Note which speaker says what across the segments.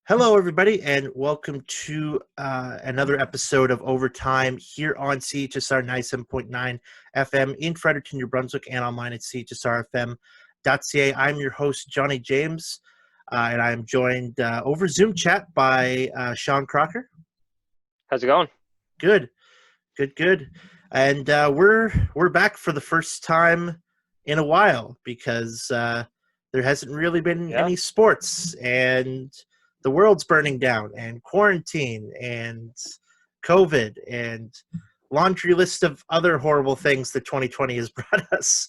Speaker 1: Hello, everybody, and welcome to another episode of Overtime here on CHSR 97.9 FM in Fredericton, New Brunswick, and online at CHSR-FM.ca. I'm your host, Johnny James, and I'm joined over Zoom chat by Sean Crocker.
Speaker 2: How's it going?
Speaker 1: Good. And we're back for the first time in a while because there hasn't really been any sports, and the world's burning down, and quarantine, and COVID, and laundry list of other horrible things that 2020 has brought us.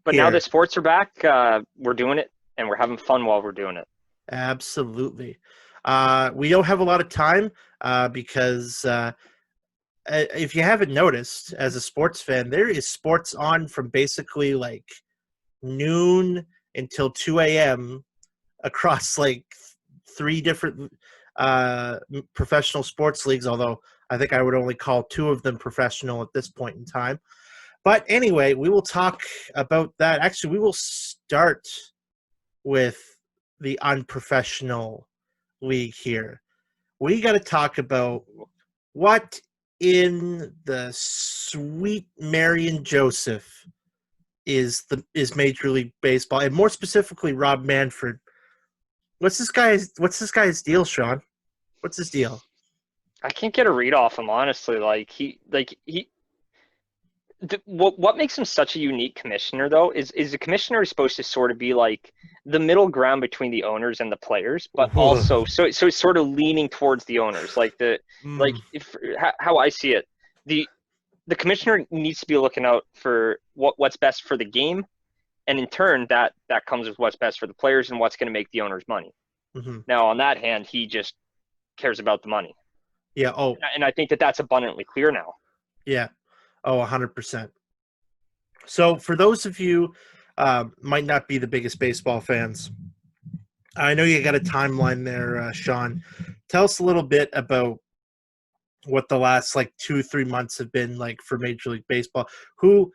Speaker 2: But now the sports are back. We're doing it, and we're having fun while we're doing it.
Speaker 1: Absolutely. We don't have a lot of time because if you haven't noticed, as a sports fan, there is sports on from basically like noon until 2 a.m. across like three different professional sports leagues, although I think I would only call two of them professional at this point in time. But anyway, we will talk about that. Actually, we will start with the unprofessional league here. We got to talk about what in the sweet Marion Joseph is Major League Baseball, and more specifically Rob Manfred. What's this guy's deal, Sean? What's his deal?
Speaker 2: I can't get a read off him, honestly. What makes him such a unique commissioner, though, is the commissioner is supposed to sort of be like the middle ground between the owners and the players, but also so it's sort of leaning towards the owners. How I see it, the commissioner needs to be looking out for what's best for the game. And in turn, that comes with what's best for the players and what's going to make the owners money. Mm-hmm. Now, on that hand, he just cares about the money.
Speaker 1: Yeah. Oh,
Speaker 2: and I think that's abundantly clear now.
Speaker 1: Yeah. Oh, 100%. So for those of you might not be the biggest baseball fans, I know you got a timeline there, Sean. Tell us a little bit about what the last 2-3 months have been like for Major League Baseball, who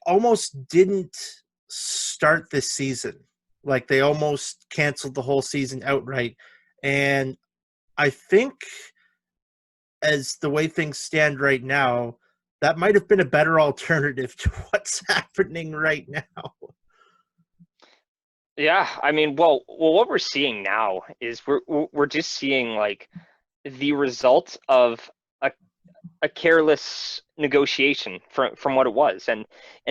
Speaker 1: almost didn't start this season. They almost canceled the whole season outright. And I think as the way things stand right now, that might have been a better alternative to what's happening right now.
Speaker 2: Yeah, I mean, well, what we're seeing now is we're just seeing the result of a careless negotiation from what it was, and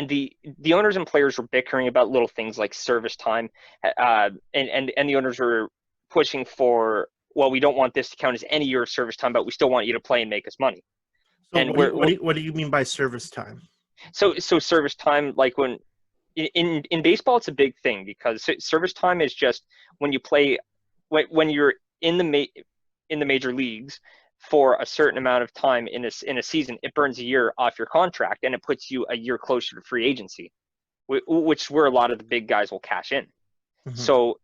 Speaker 2: the owners and players were bickering about little things like service time, and the owners were pushing for, well, we don't want this to count as any year of service time, but we still want you to play and make us money.
Speaker 1: So and what do you mean by service time?
Speaker 2: So service time, when in baseball, it's a big thing, because service time is just when you play, when you're in the major leagues for a certain amount of time in a season, it burns a year off your contract, and it puts you a year closer to free agency, which where a lot of the big guys will cash in. Mm-hmm. So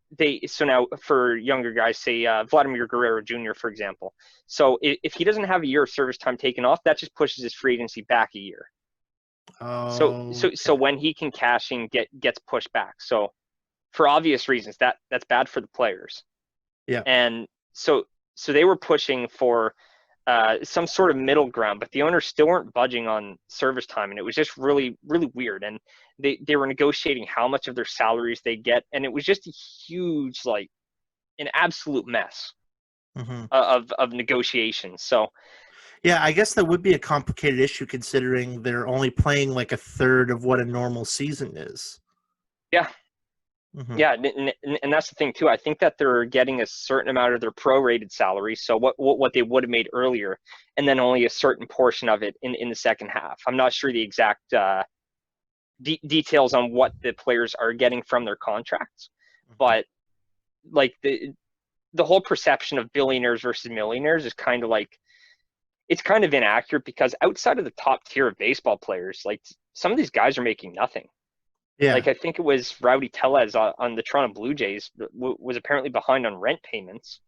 Speaker 2: now for younger guys, say Vladimir Guerrero Jr., for example. So if he doesn't have a year of service time taken off, that just pushes his free agency back a year.
Speaker 1: Oh,
Speaker 2: so when he can cash in, gets pushed back. So for obvious reasons, that's bad for the players.
Speaker 1: Yeah.
Speaker 2: And so they were pushing for some sort of middle ground, but the owners still weren't budging on service time, and it was just really, really weird. And they were negotiating how much of their salaries they get, and it was just a huge, an absolute mess of negotiations. So,
Speaker 1: yeah, I guess that would be a complicated issue, considering they're only playing a third of what a normal season is.
Speaker 2: Yeah. Mm-hmm. Yeah, and that's the thing too. I think that they're getting a certain amount of their prorated salary, so what they would have made earlier, and then only a certain portion of it in the second half. I'm not sure the exact details on what the players are getting from their contracts, but the whole perception of billionaires versus millionaires is kind of it's kind of inaccurate, because outside of the top tier of baseball players, some of these guys are making nothing.
Speaker 1: Yeah.
Speaker 2: I think it was Rowdy Tellez on the Toronto Blue Jays was apparently behind on rent payments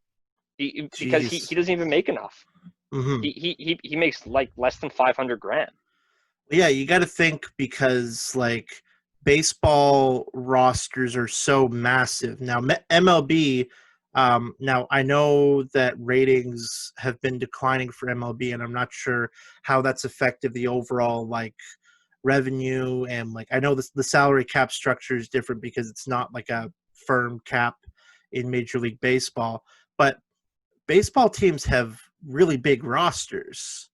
Speaker 2: because he doesn't even make enough. Mm-hmm. He makes less than $500,000.
Speaker 1: Yeah, you got to think, because baseball rosters are so massive. Now, MLB, now I know that ratings have been declining for MLB, and I'm not sure how that's affected the overall like revenue. And like I know the salary cap structure is different because it's not like a firm cap in Major League Baseball, but baseball teams have really big rosters.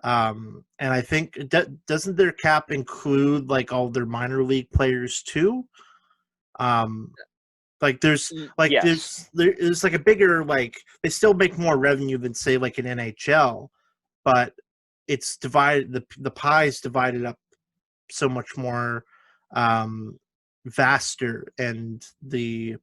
Speaker 1: And I think doesn't their cap include like all their minor league players too? Um, like
Speaker 2: Yes.
Speaker 1: there's like a bigger like they still make more revenue than say like an NHL, but it's divided the pie is divided up so much more um, vaster, and the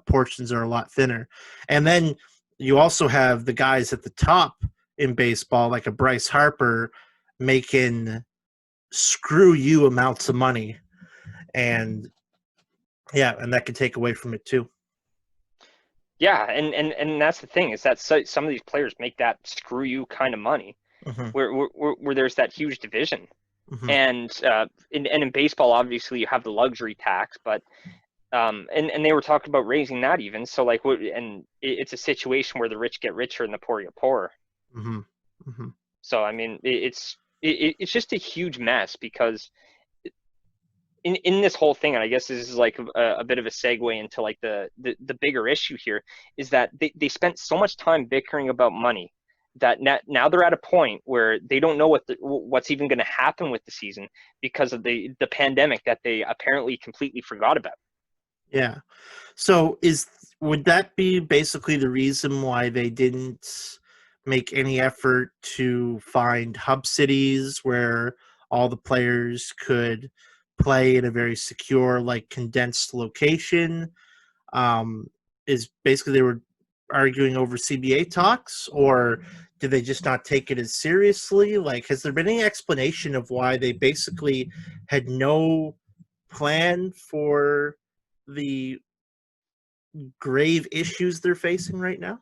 Speaker 1: portions are a lot thinner. And then you also have the guys at the top in baseball, like a Bryce Harper, making screw you amounts of money, and yeah, and that can take away from it too.
Speaker 2: Yeah, and that's the thing is that some of these players make that screw you kind of money,
Speaker 1: Mm-hmm.
Speaker 2: where there's that huge division.
Speaker 1: Mm-hmm.
Speaker 2: And in baseball, obviously you have the luxury tax, but and they were talking about raising that even. So like, it's a situation where the rich get richer and the poor get poorer.
Speaker 1: Mm-hmm. Mm-hmm.
Speaker 2: So I mean, it's just a huge mess because in this whole thing, and I guess this is like a bit of a segue into like the bigger issue here, is that they spent so much time bickering about money that now they're at a point where they don't know what's even going to happen with the season because of the pandemic that they apparently completely forgot about.
Speaker 1: Yeah. So would that be basically the reason why they didn't make any effort to find hub cities where all the players could play in a very secure, like condensed location? Um, is basically they were arguing over CBA talks, or did they just not take it as seriously? Like, has there been any explanation of why they basically had no plan for the grave issues they're facing right now?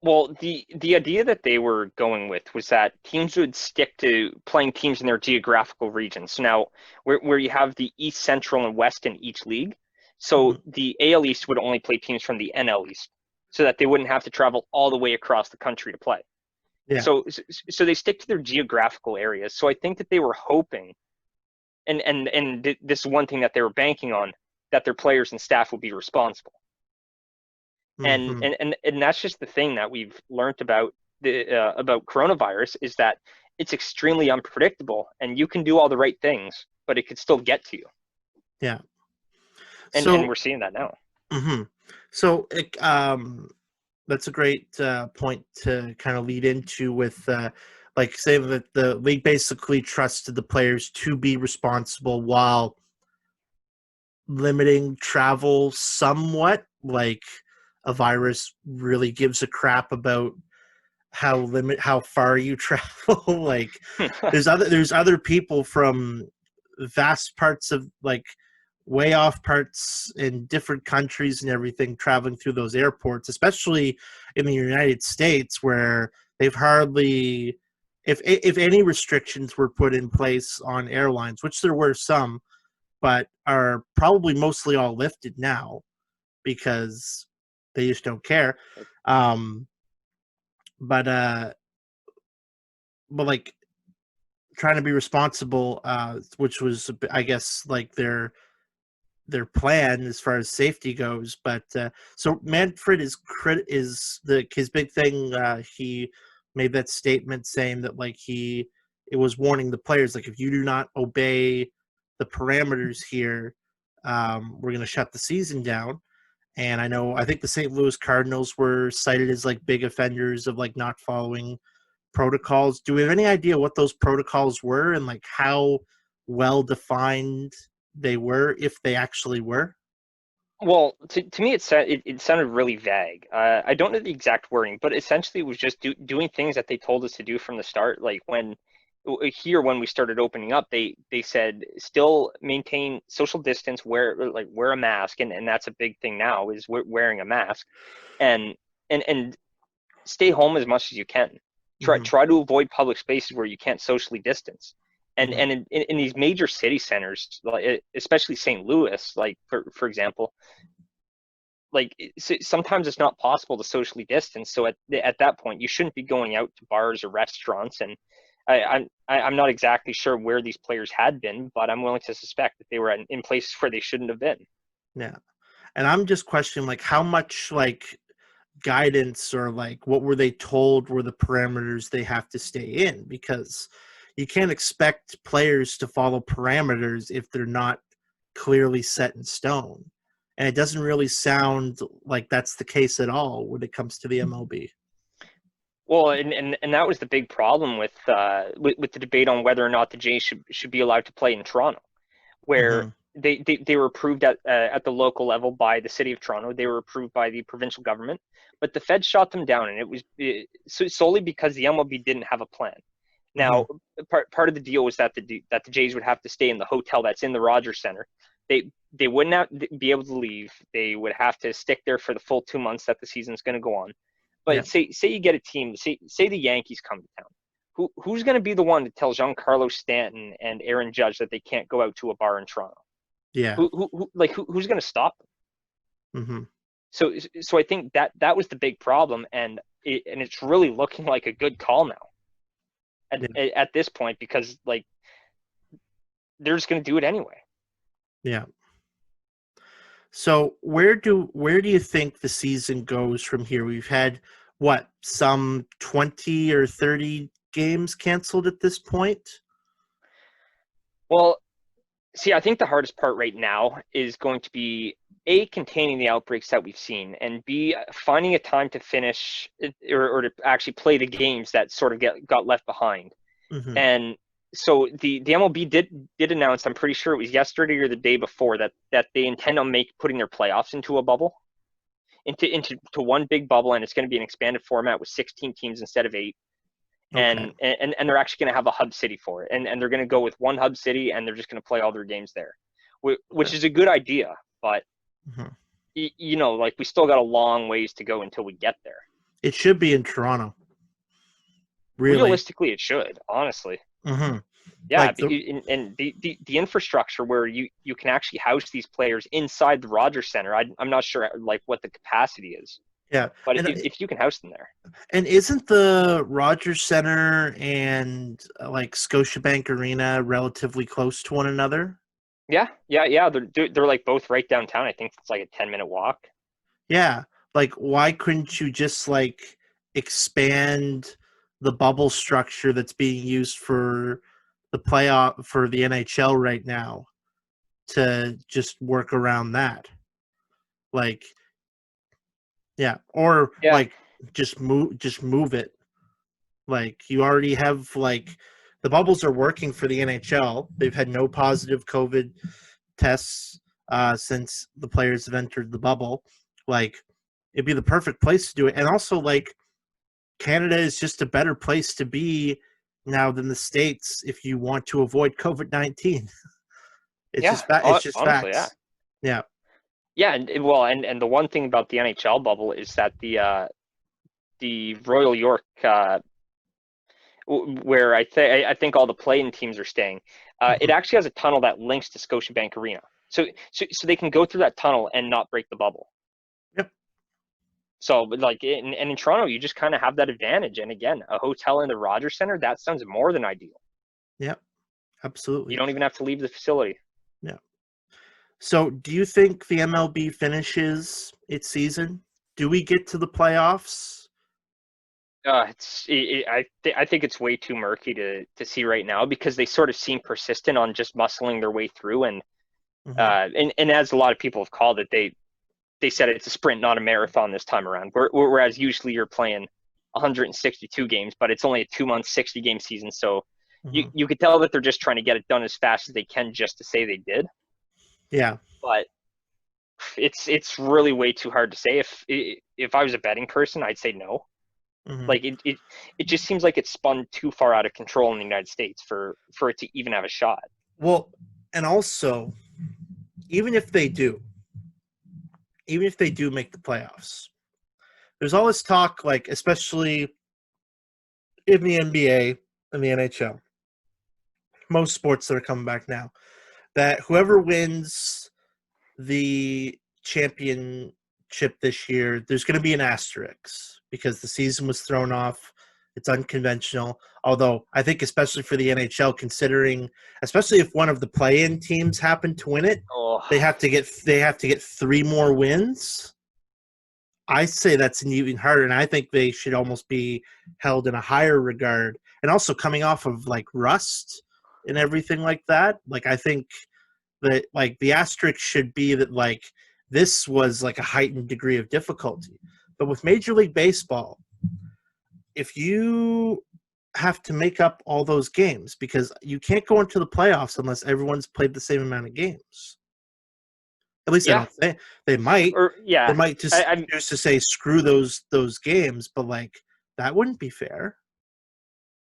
Speaker 2: Well, the idea that they were going with was that teams would stick to playing teams in their geographical regions. So now, where you have the East, Central, and West in each league, so
Speaker 1: Mm-hmm.
Speaker 2: the AL East would only play teams from the NL East, so that they wouldn't have to travel all the way across the country to play.
Speaker 1: Yeah.
Speaker 2: So they stick to their geographical areas. So I think that they were hoping, and this is one thing that they were banking on, that their players and staff would be responsible. and
Speaker 1: Mm-hmm.
Speaker 2: and and, and that's just the thing that we've learned about coronavirus, is that it's extremely unpredictable, and you can do all the right things, but it could still get to you.
Speaker 1: Yeah.
Speaker 2: And
Speaker 1: So,
Speaker 2: we're seeing that now.
Speaker 1: mm-hmm. So that's a great point to kind of lead into with like saying that the league basically trusted the players to be responsible while limiting travel somewhat. Like a virus really gives a crap about how far you travel. Like there's other people from vast parts of like way off parts in different countries and everything traveling through those airports, especially in the United States, where they've hardly, if any restrictions were put in place on airlines, which there were some, but are probably mostly all lifted now because they just don't care. Um, but but like trying to be responsible, which was I guess like their plan as far as safety goes. But so Manfred is the his big thing. He made that statement saying that like it was warning the players, like, if you do not obey the parameters here, we're going to shut the season down. And I think the St. Louis Cardinals were cited as like big offenders of like not following protocols. Do we have any idea what those protocols were and like how well defined they were, if they actually were?
Speaker 2: Well, to me, it sounded really vague. I don't know the exact wording, but essentially it was just doing things that they told us to do from the start. Like when we started opening up, they said still maintain social distance, wear a mask, and that's a big thing now, is wearing a mask, and and stay home as much as you can. Try
Speaker 1: Mm-hmm.
Speaker 2: try to avoid public spaces where you can't socially distance. And in these major city centers, like especially St. Louis, like for example, like sometimes it's not possible to socially distance. So at that point, you shouldn't be going out to bars or restaurants. And I'm not exactly sure where these players had been, but I'm willing to suspect that they were in places where they shouldn't have been.
Speaker 1: Yeah. And I'm just questioning, like, how much, like, guidance or, like, what were they told were the parameters they have to stay in? Because you can't expect players to follow parameters if they're not clearly set in stone. And it doesn't really sound like that's the case at all when it comes to the MLB.
Speaker 2: Well, and that was the big problem with the debate on whether or not the Jays should be allowed to play in Toronto, where they were approved at the local level by the city of Toronto. They were approved by the provincial government, but the Fed shot them down, and it was solely because the MLB didn't have a plan. Now, part of the deal was that the Jays would have to stay in the hotel that's in the Rogers Center. They wouldn't be able to leave. They would have to stick there for the full 2 months that the season's going to go on. But say you get a team, say the Yankees come to town. Who's going to be the one to tell Giancarlo Stanton and Aaron Judge that they can't go out to a bar in Toronto?
Speaker 1: Yeah.
Speaker 2: Who's going to stop them? So I think that was the big problem, and it's really looking like a good call now at this point, because like they're just going to do it anyway.
Speaker 1: Yeah. So where do you think the season goes from here? We've had some 20 or 30 games canceled at this point?
Speaker 2: Well, see, I think the hardest part right now is going to be A, containing the outbreaks that we've seen, and B, finding a time to finish or to actually play the games that sort of got left behind. And so the MLB did announce, I'm pretty sure it was yesterday or the day before, that they intend on putting their playoffs into a bubble, into one big bubble, and it's going to be an expanded format with 16 teams instead of 8. And they're actually going to have a hub city for it, and they're going to go with one hub city, and they're just going to play all their games there, which is a good idea, but like we still got a long ways to go until we get there.
Speaker 1: It should be in Toronto. Really?
Speaker 2: Realistically, it should, honestly. Yeah, like and the infrastructure where you can actually house these players inside the Rogers Center, I'm not sure like what the capacity is.
Speaker 1: Yeah,
Speaker 2: but if you can house them there.
Speaker 1: And isn't the Rogers Center and like Scotiabank Arena relatively close to one another?
Speaker 2: Yeah. They're like both right downtown. I think it's like a 10-minute walk.
Speaker 1: Yeah, like why couldn't you just like expand the bubble structure that's being used for the playoff for the NHL right now to just work around that? Like, like just move it. Like you already have like the bubbles are working for the NHL. They've had no positive COVID tests since the players have entered the bubble. Like it'd be the perfect place to do it. And also like Canada is just a better place to be now than the States if you want to avoid COVID-19. It's just honestly, facts. Yeah.
Speaker 2: Yeah, and the one thing about the NHL bubble is that the Royal York, where I think all the play-in teams are staying, it actually has a tunnel that links to Scotiabank Arena, so they can go through that tunnel and not break the bubble.
Speaker 1: Yep.
Speaker 2: So, like, in Toronto, you just kind of have that advantage. And again, a hotel in the Rogers Center, that sounds more than ideal.
Speaker 1: Yep, absolutely.
Speaker 2: You don't even have to leave the facility.
Speaker 1: Yeah. So, do you think the MLB finishes its season? Do we get to the playoffs?
Speaker 2: I think it's way too murky to see right now, because they sort of seem persistent on just muscling their way through, and as a lot of people have called it, they said it's a sprint, not a marathon this time around. Whereas usually you're playing 162 games, but it's only a 2-month, 60-game season, so you could tell that they're just trying to get it done as fast as they can just to say they did.
Speaker 1: Yeah,
Speaker 2: but it's really way too hard to say. If I was a betting person, I'd say no. Like it just seems like it's spun too far out of control in the United States for it to even have a shot.
Speaker 1: Well, and also, even if they do make the playoffs, there's all this talk, like especially in the NBA and the NHL, most sports that are coming back now, that whoever wins the championship this year, there's going to be an asterisk because the season was thrown off. It's unconventional. Although I think, especially for the NHL, considering, especially if one of the play-in teams happen to win it,
Speaker 2: Oh,
Speaker 1: they have to get 3 more wins. I say that's even harder, and I think they should almost be held in a higher regard. And also coming off of like rust and everything like that, like I think that like the asterisk should be that like this was like a heightened degree of difficulty. But with Major League Baseball, if you have to make up all those games because you can't go into the playoffs unless everyone's played the same amount of games. At least I
Speaker 2: yeah,
Speaker 1: don't think they might.
Speaker 2: or
Speaker 1: They
Speaker 2: yeah.
Speaker 1: might just choose to say screw those games, but like that wouldn't be fair.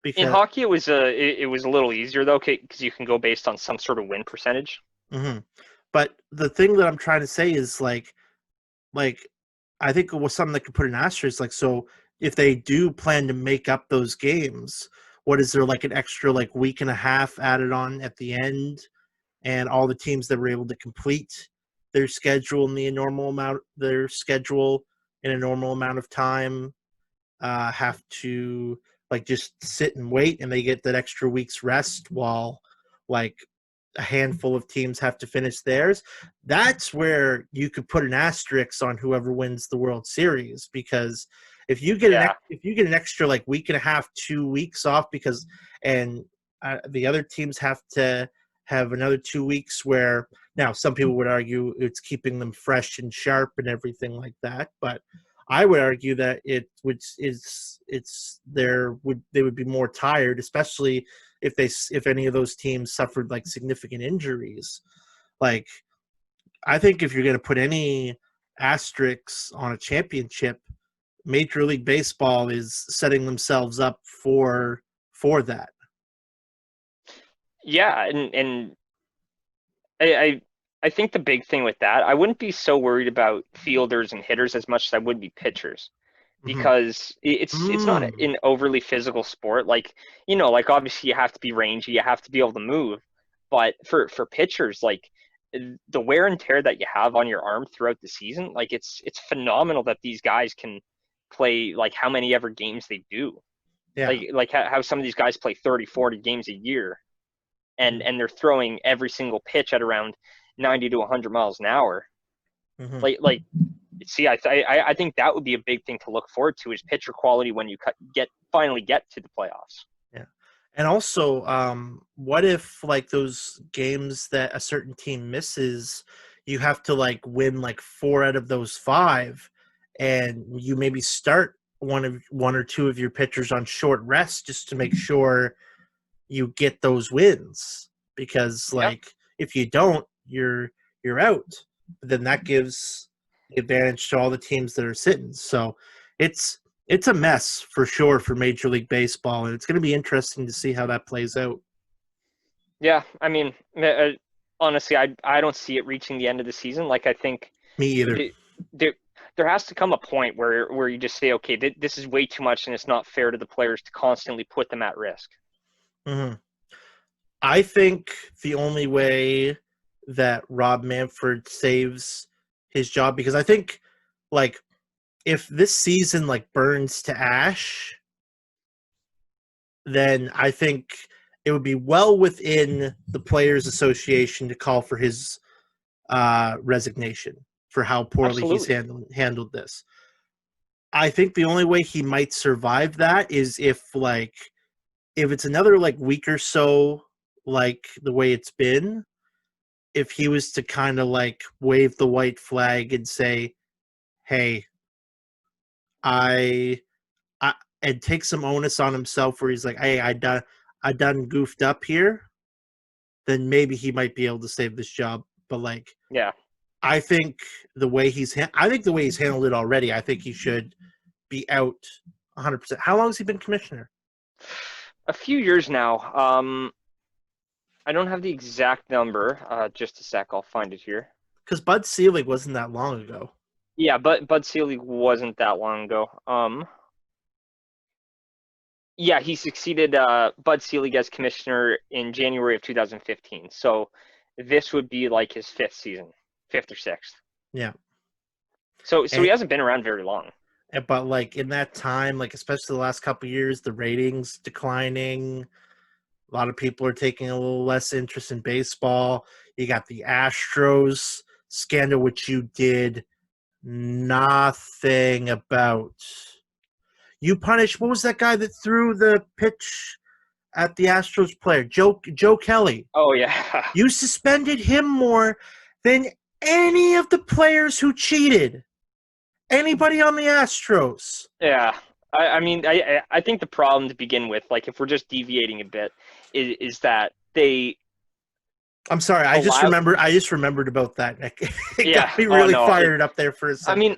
Speaker 2: In
Speaker 1: Because
Speaker 2: hockey, it was a little easier though, because you can go based on some sort of win percentage.
Speaker 1: But the thing that I'm trying to say is like I think it was something that could put an asterisk. Like, so if they do plan to make up those games, what is there like an extra like week and a half added on at the end, and all the teams that were able to complete their schedule in a normal amount of time have to like just sit and wait, and they get that extra week's rest while like a handful of teams have to finish theirs. That's where you could put an asterisk on whoever wins the World Series, because if you get
Speaker 2: Yeah,
Speaker 1: an extra like week and a half, 2 weeks off, because and the other teams have to have another 2 weeks where now some people would argue it's keeping them fresh and sharp and everything like that, but I would argue that they would be more tired, especially if any of those teams suffered like significant injuries. Like I think if you're going to put any asterisks on a championship, Major League Baseball is setting themselves up for that.
Speaker 2: yeah, and I, I I think the big thing with that, I wouldn't be so worried about fielders and hitters as much as I would be pitchers,
Speaker 1: Mm-hmm.
Speaker 2: because it's not
Speaker 1: Mm.
Speaker 2: an overly physical sport. Like, like obviously you have to be rangy, you have to be able to move, but for pitchers, like the wear and tear that you have on your arm throughout the season, like it's phenomenal that these guys can play like how many ever games they do.
Speaker 1: Yeah.
Speaker 2: Like how some of these guys play 30, 40 games a year, and they're throwing every single pitch at around 90 to 100 miles an hour.
Speaker 1: Mm-hmm.
Speaker 2: Like see, I think that would be a big thing to look forward to, is pitcher quality when you finally get to the playoffs.
Speaker 1: Yeah. And also, what if like those games that a certain team misses, you have to like win like 4 out of those 5, and you maybe start one or two of your pitchers on short rest just to make sure you get those wins. Because
Speaker 2: Yeah,
Speaker 1: like if you don't, you're out. But then that gives the advantage to all the teams that are sitting. So it's it's a mess for sure for Major League Baseball, and it's going to be interesting to see how that plays out.
Speaker 2: yeah. I mean, honestly, I don't see it reaching the end of the season. Like I think
Speaker 1: Me either.
Speaker 2: the, there there has to come a point where you just say, okay, this is way too much, and it's not fair to the players to constantly put them at risk.
Speaker 1: Hmm. I think the only way that Rob Manfred saves his job, because I think like if this season like burns to ash, then I think it would be well within the Players Association to call for his resignation for how poorly he's
Speaker 2: Absolutely.
Speaker 1: handled this. I think the only way he might survive that is if it's another like week or so, like the way it's been, if he was to kind of like wave the white flag and say, "Hey, I, I," and take some onus on himself, where he's like, "Hey, I done goofed up here," then maybe he might be able to save this job. But like,
Speaker 2: Yeah.
Speaker 1: I think I think the way he's handled it already, I think he should be out 100%. How long has he been commissioner?
Speaker 2: A few years now. I don't have the exact number. Just a sec, I'll find it here.
Speaker 1: Because Bud Selig wasn't that long ago.
Speaker 2: Yeah, but Bud Selig wasn't that long ago. Yeah, he succeeded Bud Selig as commissioner in January of 2015. So this would be like his fifth or sixth.
Speaker 1: Yeah.
Speaker 2: So he
Speaker 1: And,
Speaker 2: hasn't been around very long.
Speaker 1: but like in that time, like especially the last couple of years, the ratings declining. A lot of people are taking a little less interest in baseball. You got the Astros scandal, which you did nothing about. You punished, what was that guy that threw the pitch at the Astros player? Joe Kelly.
Speaker 2: Oh yeah.
Speaker 1: You suspended him more than any of the players who cheated. Anybody on the Astros.
Speaker 2: Yeah. I mean, I think the problem to begin with, like if we're just deviating a bit, is that they
Speaker 1: I'm sorry, I just
Speaker 2: allow.
Speaker 1: remembered about that. It
Speaker 2: Yeah.
Speaker 1: got me
Speaker 2: Oh
Speaker 1: really
Speaker 2: no.
Speaker 1: fired up there for a
Speaker 2: I
Speaker 1: second.
Speaker 2: mean,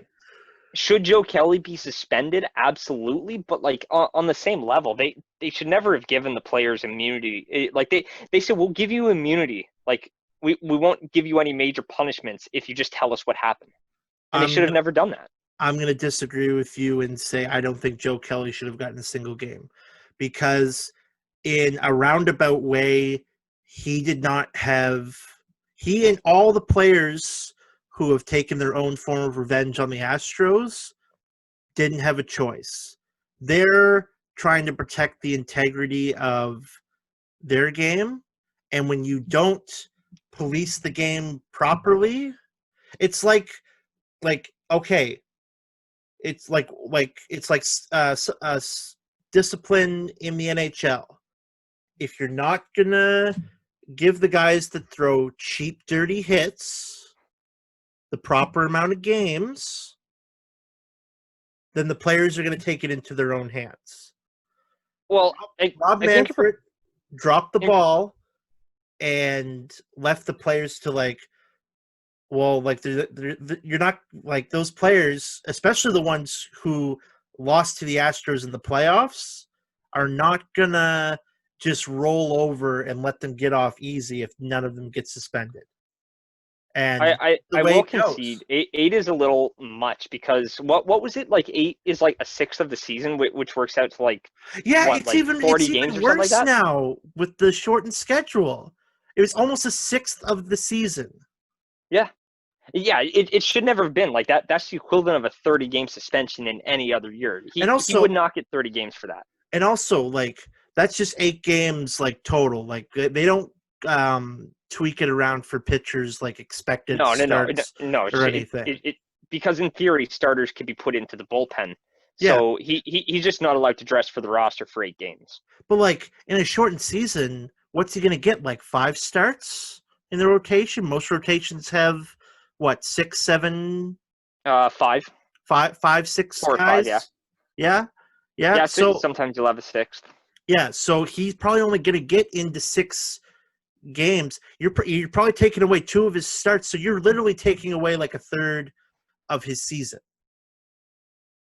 Speaker 2: should Joe Kelly be suspended? Absolutely, but like on the same level, they should never have given the players immunity. Like they said, we'll give you immunity. Like we won't give you any major punishments if you just tell us what happened. And they
Speaker 1: I'm
Speaker 2: should have never done that.
Speaker 1: I'm going to disagree with you and say I don't think Joe Kelly should have gotten a single game because in a roundabout way, he did not have he and all the players who have taken their own form of revenge on the Astros didn't have a choice. They're trying to protect the integrity of their game, and when you don't police the game properly, it's like okay, it's like discipline in the NHL. If you're not gonna give the guys that throw cheap, dirty hits the proper amount of games, then the players are gonna take it into their own hands.
Speaker 2: Well,
Speaker 1: Rob
Speaker 2: I think
Speaker 1: Manfred dropped the ball and left the players to you're not like those players, especially the ones who lost to the Astros in the playoffs, are not gonna just roll over and let them get off easy if none of them get suspended. And the
Speaker 2: I
Speaker 1: way
Speaker 2: will
Speaker 1: it goes.
Speaker 2: concede eight is a little much because what was it like eight is like a sixth of the season, which works out to like
Speaker 1: Yeah,
Speaker 2: what
Speaker 1: it's
Speaker 2: like
Speaker 1: even
Speaker 2: 40
Speaker 1: it's
Speaker 2: games
Speaker 1: even
Speaker 2: or something like
Speaker 1: worse
Speaker 2: that.
Speaker 1: now with the shortened schedule. It was almost a sixth of the season.
Speaker 2: Yeah. Yeah, it should never have been like that. That's the equivalent of a 30 game suspension in any other year.
Speaker 1: And
Speaker 2: He
Speaker 1: also
Speaker 2: would not get 30 games for that.
Speaker 1: like that's just 8 games like total. Like they don't tweak it around for pitchers like expected starts
Speaker 2: No.
Speaker 1: or anything.
Speaker 2: Because in theory starters could be put into the bullpen.
Speaker 1: Yeah,
Speaker 2: So he's just not allowed to dress for the roster for 8 games.
Speaker 1: but like in a shortened season, what's he gonna get? Like 5 starts in the rotation? Most rotations have what, six, seven,
Speaker 2: Five,
Speaker 1: five, six
Speaker 2: 4 or 5, yeah.
Speaker 1: guys? Yeah, yeah.
Speaker 2: Yeah, so
Speaker 1: So
Speaker 2: sometimes you'll have a sixth.
Speaker 1: yeah, so he's probably only gonna get into 6 games. You're probably taking away 2 of his starts, so you're literally taking away like a third of his season.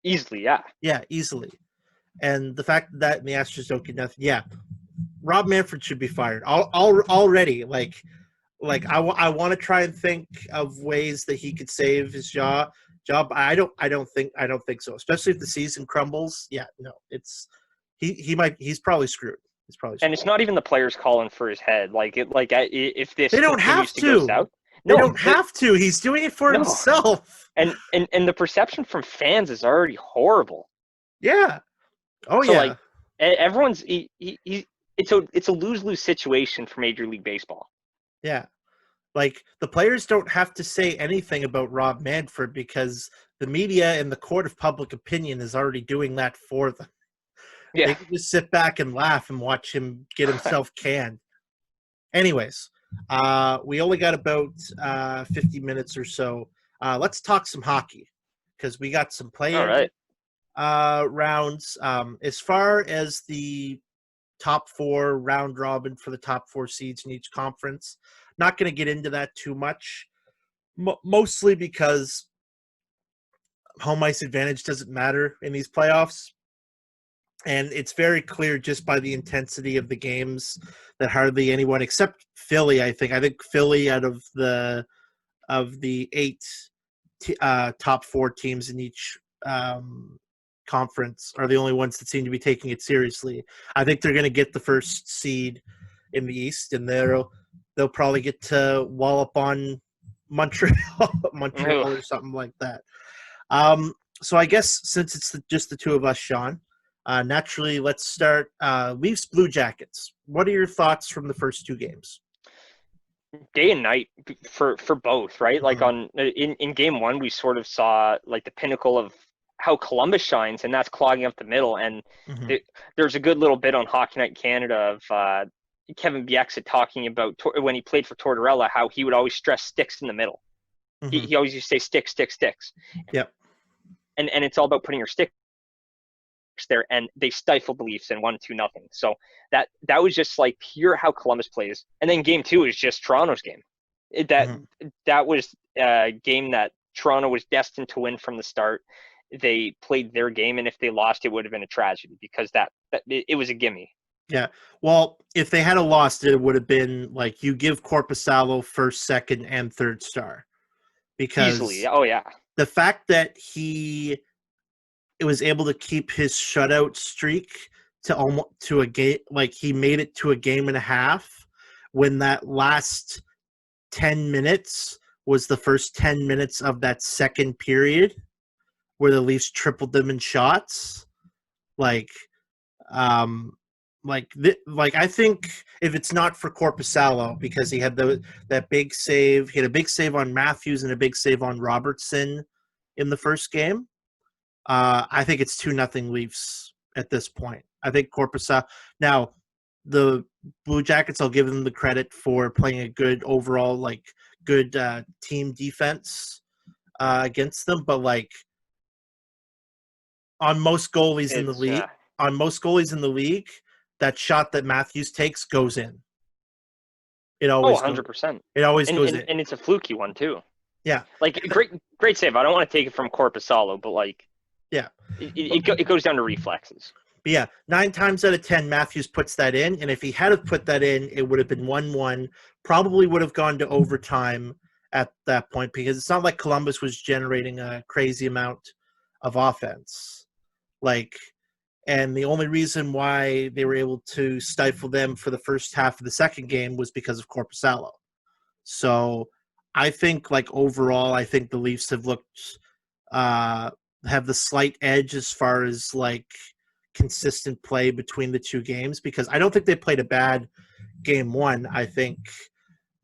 Speaker 2: Easily, yeah.
Speaker 1: Yeah, easily. And the fact that the Astros don't get nothing, yeah, Rob Manfred should be fired already. I want to try and think of ways that he could save his job. I don't think so. Especially if the season crumbles. Yeah, no, he's probably screwed. He's probably
Speaker 2: And
Speaker 1: screwed.
Speaker 2: it's not even the players calling for his head. If this
Speaker 1: They don't have
Speaker 2: continues to go
Speaker 1: to.
Speaker 2: south,
Speaker 1: They
Speaker 2: no,
Speaker 1: don't have to. He's doing it for
Speaker 2: no.
Speaker 1: himself.
Speaker 2: And the perception from fans is already horrible.
Speaker 1: Yeah. Oh
Speaker 2: So
Speaker 1: yeah.
Speaker 2: like everyone's it's a lose-lose situation for Major League Baseball.
Speaker 1: Yeah. Like the players don't have to say anything about Rob Manfred because the media and the court of public opinion is already doing that for them. They
Speaker 2: Yeah.
Speaker 1: can just sit back and laugh and watch him get himself canned. Anyways, we only got about 50 minutes or so. Let's talk some hockey because we got some
Speaker 2: All
Speaker 1: play-in
Speaker 2: right.
Speaker 1: rounds. As far as the top 4 round robin for the top 4 seeds in each conference, not going to get into that too much, mostly because home ice advantage doesn't matter in these playoffs. And it's very clear just by the intensity of the games that hardly anyone except Philly, I think Philly out of the 8 top 4 teams in each conference are the only ones that seem to be taking it seriously. I think they're going to get the first seed in the East, and they'll probably get to wallop on Montreal or something like that. So I guess since it's just the two of us, Sean, naturally let's start Leafs Blue Jackets. What are your thoughts from the first two games?
Speaker 2: Day and night for both, right?
Speaker 1: Mm-hmm.
Speaker 2: Like in game one, we sort of saw like the pinnacle of how Columbus shines, and that's clogging up the middle. And there's a good little bit on Hockey Night Canada of Kevin Bieksa talking about when he played for Tortorella, how he would always stress sticks in the middle. He always used to say sticks.
Speaker 1: Yep.
Speaker 2: And it's all about putting your sticks there, and they stifled the Leafs and won 2-0. So that was just like pure how Columbus plays. And then game two is just Toronto's game. That was a game that Toronto was destined to win from the start. They played their game, and if they lost, it would have been a tragedy because that it was a gimme.
Speaker 1: Yeah. Well, if they had lost, it would have been like you give Korpisalo first, second, and third star. Because
Speaker 2: easily. Oh yeah.
Speaker 1: The fact that it was able to keep his shutout streak to a game, like he made it to a game and a half, when that last 10 minutes was the first 10 minutes of that second period where the Leafs tripled them in shots. I think if it's not for Korpisalo, because he had that big save, he had a big save on Matthews and a big save on Robertson in the first game. I think it's 2-0 Leafs at this point. I think Korpisalo. Now, the Blue Jackets, I'll give them the credit for playing a good overall, good team defense against them. But on most goalies in the league, that shot that Matthews takes goes in. It always
Speaker 2: 100%.
Speaker 1: It always goes in.
Speaker 2: And it's a fluky one too.
Speaker 1: Yeah.
Speaker 2: Great save. I don't want to take it from Korpisalo, but
Speaker 1: yeah.
Speaker 2: It goes down to reflexes.
Speaker 1: But yeah, 9 times out of 10, Matthews puts that in, and if he had put that in, it would have been 1-1. Probably would have gone to overtime at that point, because it's not like Columbus was generating a crazy amount of offense. And the only reason why they were able to stifle them for the first half of the second game was because of Korpisalo. So I think, overall, I think the Leafs have looked have the slight edge as far as consistent play between the two games, because I don't think they played a bad game one. I think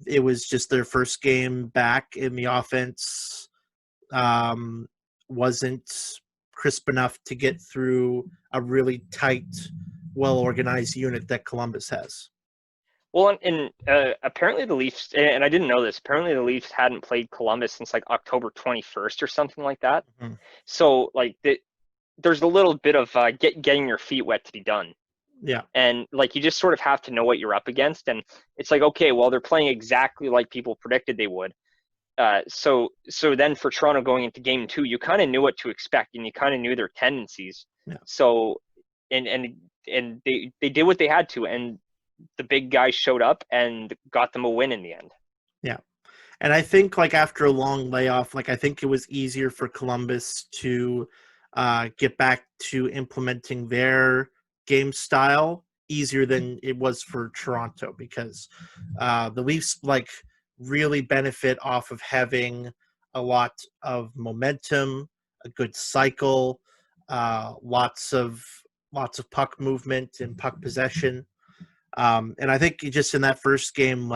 Speaker 1: it was just their first game back, in the offense wasn't crisp enough to get through a really tight, well-organized unit that Columbus has.
Speaker 2: Well, and apparently the Leafs, and I didn't know this, apparently the Leafs hadn't played Columbus since October 21st or something like that. Mm-hmm. So there's a little bit of getting your feet wet to be done.
Speaker 1: Yeah.
Speaker 2: And you just sort of have to know what you're up against. And it's okay, well, they're playing exactly like people predicted they would. So then for Toronto going into game two, you kind of knew what to expect, and you kind of knew their tendencies.
Speaker 1: Yeah.
Speaker 2: So, and they did what they had to, and the big guys showed up and got them a win in the end.
Speaker 1: Yeah. And I think after a long layoff, I think it was easier for Columbus to get back to implementing their game style easier than it was for Toronto, because the Leafs really benefit off of having a lot of momentum, a good cycle, lots of puck movement and puck possession. And I think just in that first game,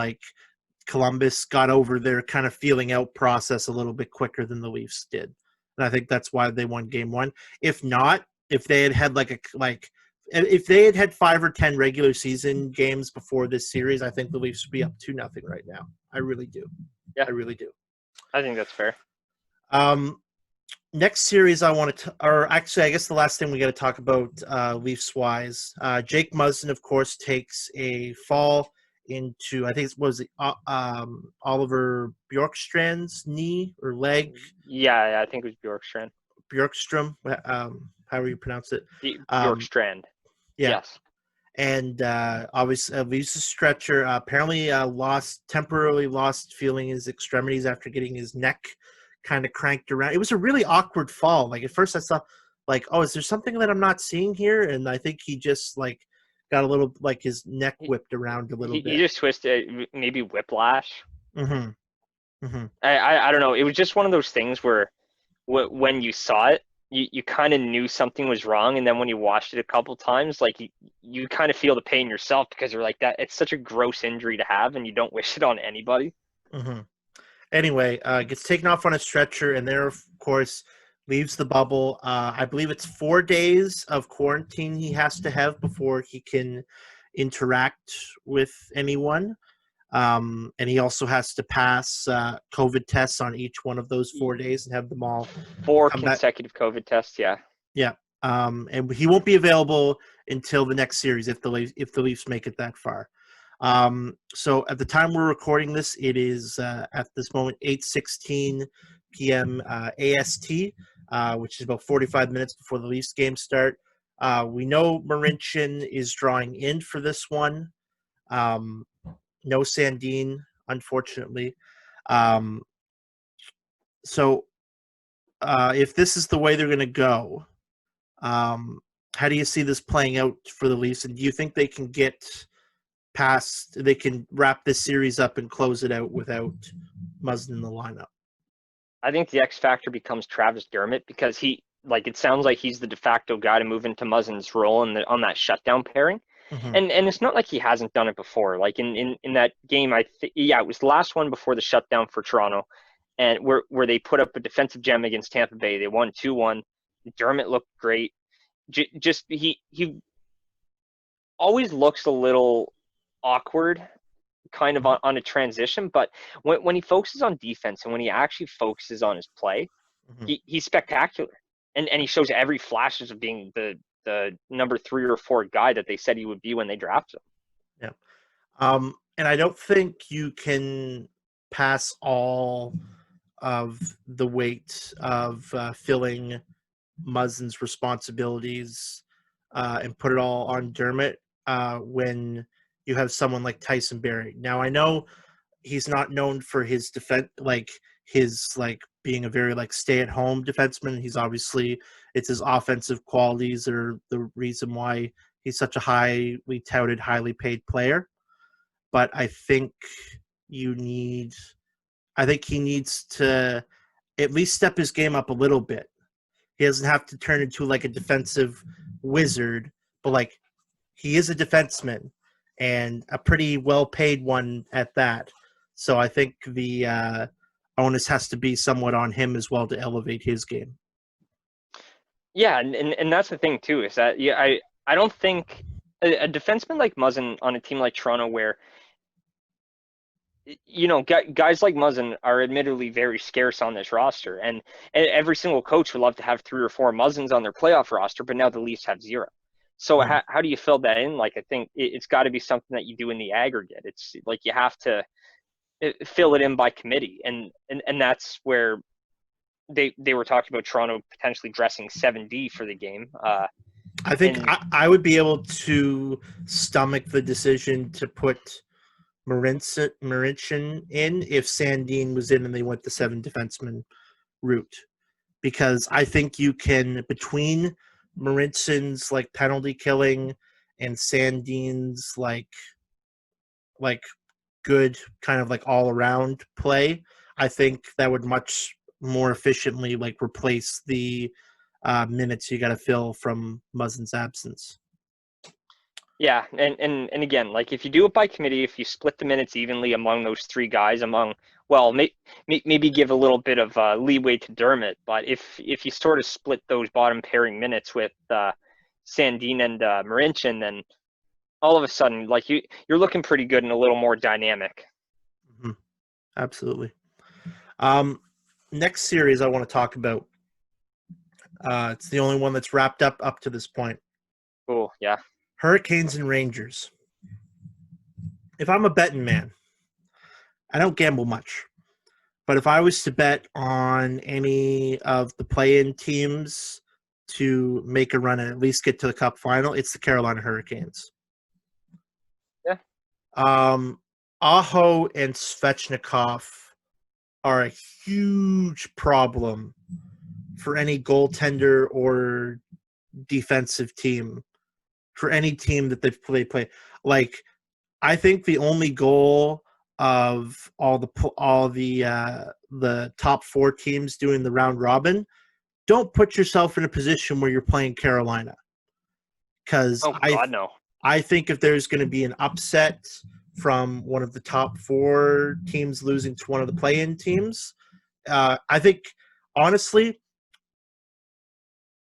Speaker 1: Columbus got over their kind of feeling out process a little bit quicker than the Leafs did. And I think that's why they won game one. If not, if they had if they had 5 or 10 regular season games before this series, I think the Leafs would be up 2-0 right now. I really do.
Speaker 2: Yeah,
Speaker 1: I really do.
Speaker 2: I think that's fair.
Speaker 1: Next series I want to, or actually, I guess the last thing we got to talk about Leafs-wise, Jake Muzzin, of course, takes a fall into, I think it was Oliver Bjorkstrand's knee or leg.
Speaker 2: Yeah, I think it was Bjorkstrand.
Speaker 1: Bjorkstrom, however you pronounce it.
Speaker 2: Bjorkstrand.
Speaker 1: Yeah.
Speaker 2: Yes.
Speaker 1: And obviously leaves a stretcher. Apparently temporarily lost feeling his extremities after getting his neck kind of cranked around. It was a really awkward fall. At first I saw, like, oh, is there something that I'm not seeing here? And I think he just like got a little like his neck whipped around a little
Speaker 2: He
Speaker 1: bit.
Speaker 2: just twisted, maybe whiplash.
Speaker 1: Mm-hmm. Mm-hmm.
Speaker 2: I don't know. It was just one of those things where when you saw it, you kind of knew something was wrong, and then when you watched it a couple times, like you kind of feel the pain yourself because you're like that. It's such a gross injury to have, and you don't wish it on anybody.
Speaker 1: Mm-hmm. Anyway, gets taken off on a stretcher, and there, of course, leaves the bubble. I believe it's 4 days of quarantine he has to have before he can interact with anyone. And he also has to pass COVID tests on each one of those 4 days and have them all
Speaker 2: Four
Speaker 1: come back.
Speaker 2: consecutive COVID tests, yeah.
Speaker 1: Yeah. And he won't be available until the next series if the Leafs make it that far. So at the time we're recording this, it is at this moment 8:16 p.m. AST, which is about 45 minutes before the Leafs game start. We know Marincin is drawing in for this one. No Sandin, unfortunately. So if this is the way they're going to go, how do you see this playing out for the Leafs? And do you think they can they can wrap this series up and close it out without Muzzin in the lineup?
Speaker 2: I think the X factor becomes Travis Dermott because it sounds like he's the de facto guy to move into Muzzin's role on that shutdown pairing.
Speaker 1: Mm-hmm.
Speaker 2: And it's not like he hasn't done it before. Like in that game, it was the last one before the shutdown for Toronto, and where they put up a defensive gem against Tampa Bay. They won 2-1. Dermott looked great. Just he always looks a little awkward kind of on a transition, but when he focuses on defense and when he actually focuses on his play,
Speaker 1: Mm-hmm.
Speaker 2: he's spectacular. And he shows every flashes of being the number 3 or 4 guy that they said he would be when they drafted him.
Speaker 1: Yeah. And I don't think you can pass all of the weight of filling Muzzin's responsibilities and put it all on Dermott when you have someone like Tyson Barrie. Now, I know he's not known for his defense, being a very stay-at-home defenseman. He's obviously, it's his offensive qualities that are the reason why he's such a highly touted, highly paid player. But I think he needs to at least step his game up a little bit. He doesn't have to turn into a defensive wizard, but he is a defenseman and a pretty well-paid one at that. So I think the onus has to be somewhat on him as well to elevate his game.
Speaker 2: Yeah, and that's the thing too, is that I don't think a defenseman like Muzzin on a team like Toronto, where guys like Muzzin are admittedly very scarce on this roster, and every single coach would love to have 3 or 4 Muzzins on their playoff roster, but now the Leafs have 0. So how do you fill that in? I think it's got to be something that you do in the aggregate. It's like you have to fill it in by committee, and that's where they were talking about Toronto potentially dressing 7D for the game.
Speaker 1: I think I would be able to stomach the decision to put Marincin in if Sandin was in and they went the 7 defenseman route, because I think you can, between Marincin's penalty killing and Sandin's good kind of all around play, I think that would much more efficiently replace the minutes you got to fill from Muzzin's absence.
Speaker 2: Yeah, and again, if you do it by committee, if you split the minutes evenly among those 3 guys, maybe give a little bit of leeway to Dermott, but if you sort of split those bottom pairing minutes with Sandin and Marincin, then all of a sudden, you're looking pretty good and a little more dynamic.
Speaker 1: Mm-hmm. Absolutely. Next series I want to talk about. It's the only one that's wrapped up to this point.
Speaker 2: Oh, yeah.
Speaker 1: Hurricanes and Rangers. If I'm a betting man, I don't gamble much, but if I was to bet on any of the play-in teams to make a run and at least get to the Cup final, it's the Carolina Hurricanes.
Speaker 2: Yeah.
Speaker 1: Aho and Svechnikov are a huge problem for any goaltender or defensive team, for any team that they play. Like, I think the only goal of all the top 4 teams doing the round robin, don't put yourself in a position where you're playing Carolina, because
Speaker 2: Oh God, no.
Speaker 1: I think if there's going to be an upset from one of the top 4 teams losing to one of the play-in teams, I think, honestly,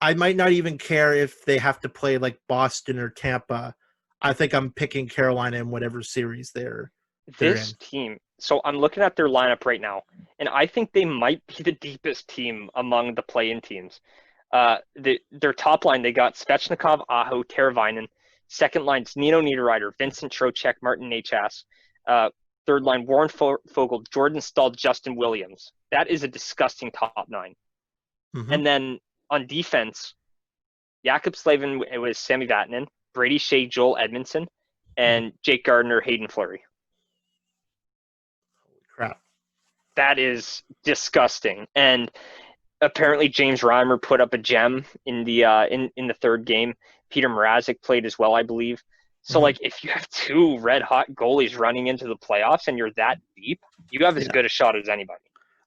Speaker 1: I might not even care if they have to play like Boston or Tampa. I think I'm picking Carolina in whatever series they're in.
Speaker 2: This team, so I'm looking at their lineup right now, and I think they might be the deepest team among the play-in teams. Their top line, they got Svechnikov, Aho, Teravainen. Second line's Nino Niederreiter, Vincent Trocheck, Martin Necas. Third line, Warren Fogle, Jordan Stahl, Justin Williams. That is a disgusting top 9.
Speaker 1: Mm-hmm.
Speaker 2: And then on defense, Jakob Slavin, it was Sami Vatanen, Brady Shea, Joel Edmondson, and Jake Gardner, Hayden Fleury.
Speaker 1: Holy crap.
Speaker 2: That is disgusting. And apparently James Reimer put up a gem in the in the third game. Peter Mrazek played as well, I believe. So, like, if you have 2 red-hot goalies running into the playoffs and you're that deep, you have as good a shot as anybody.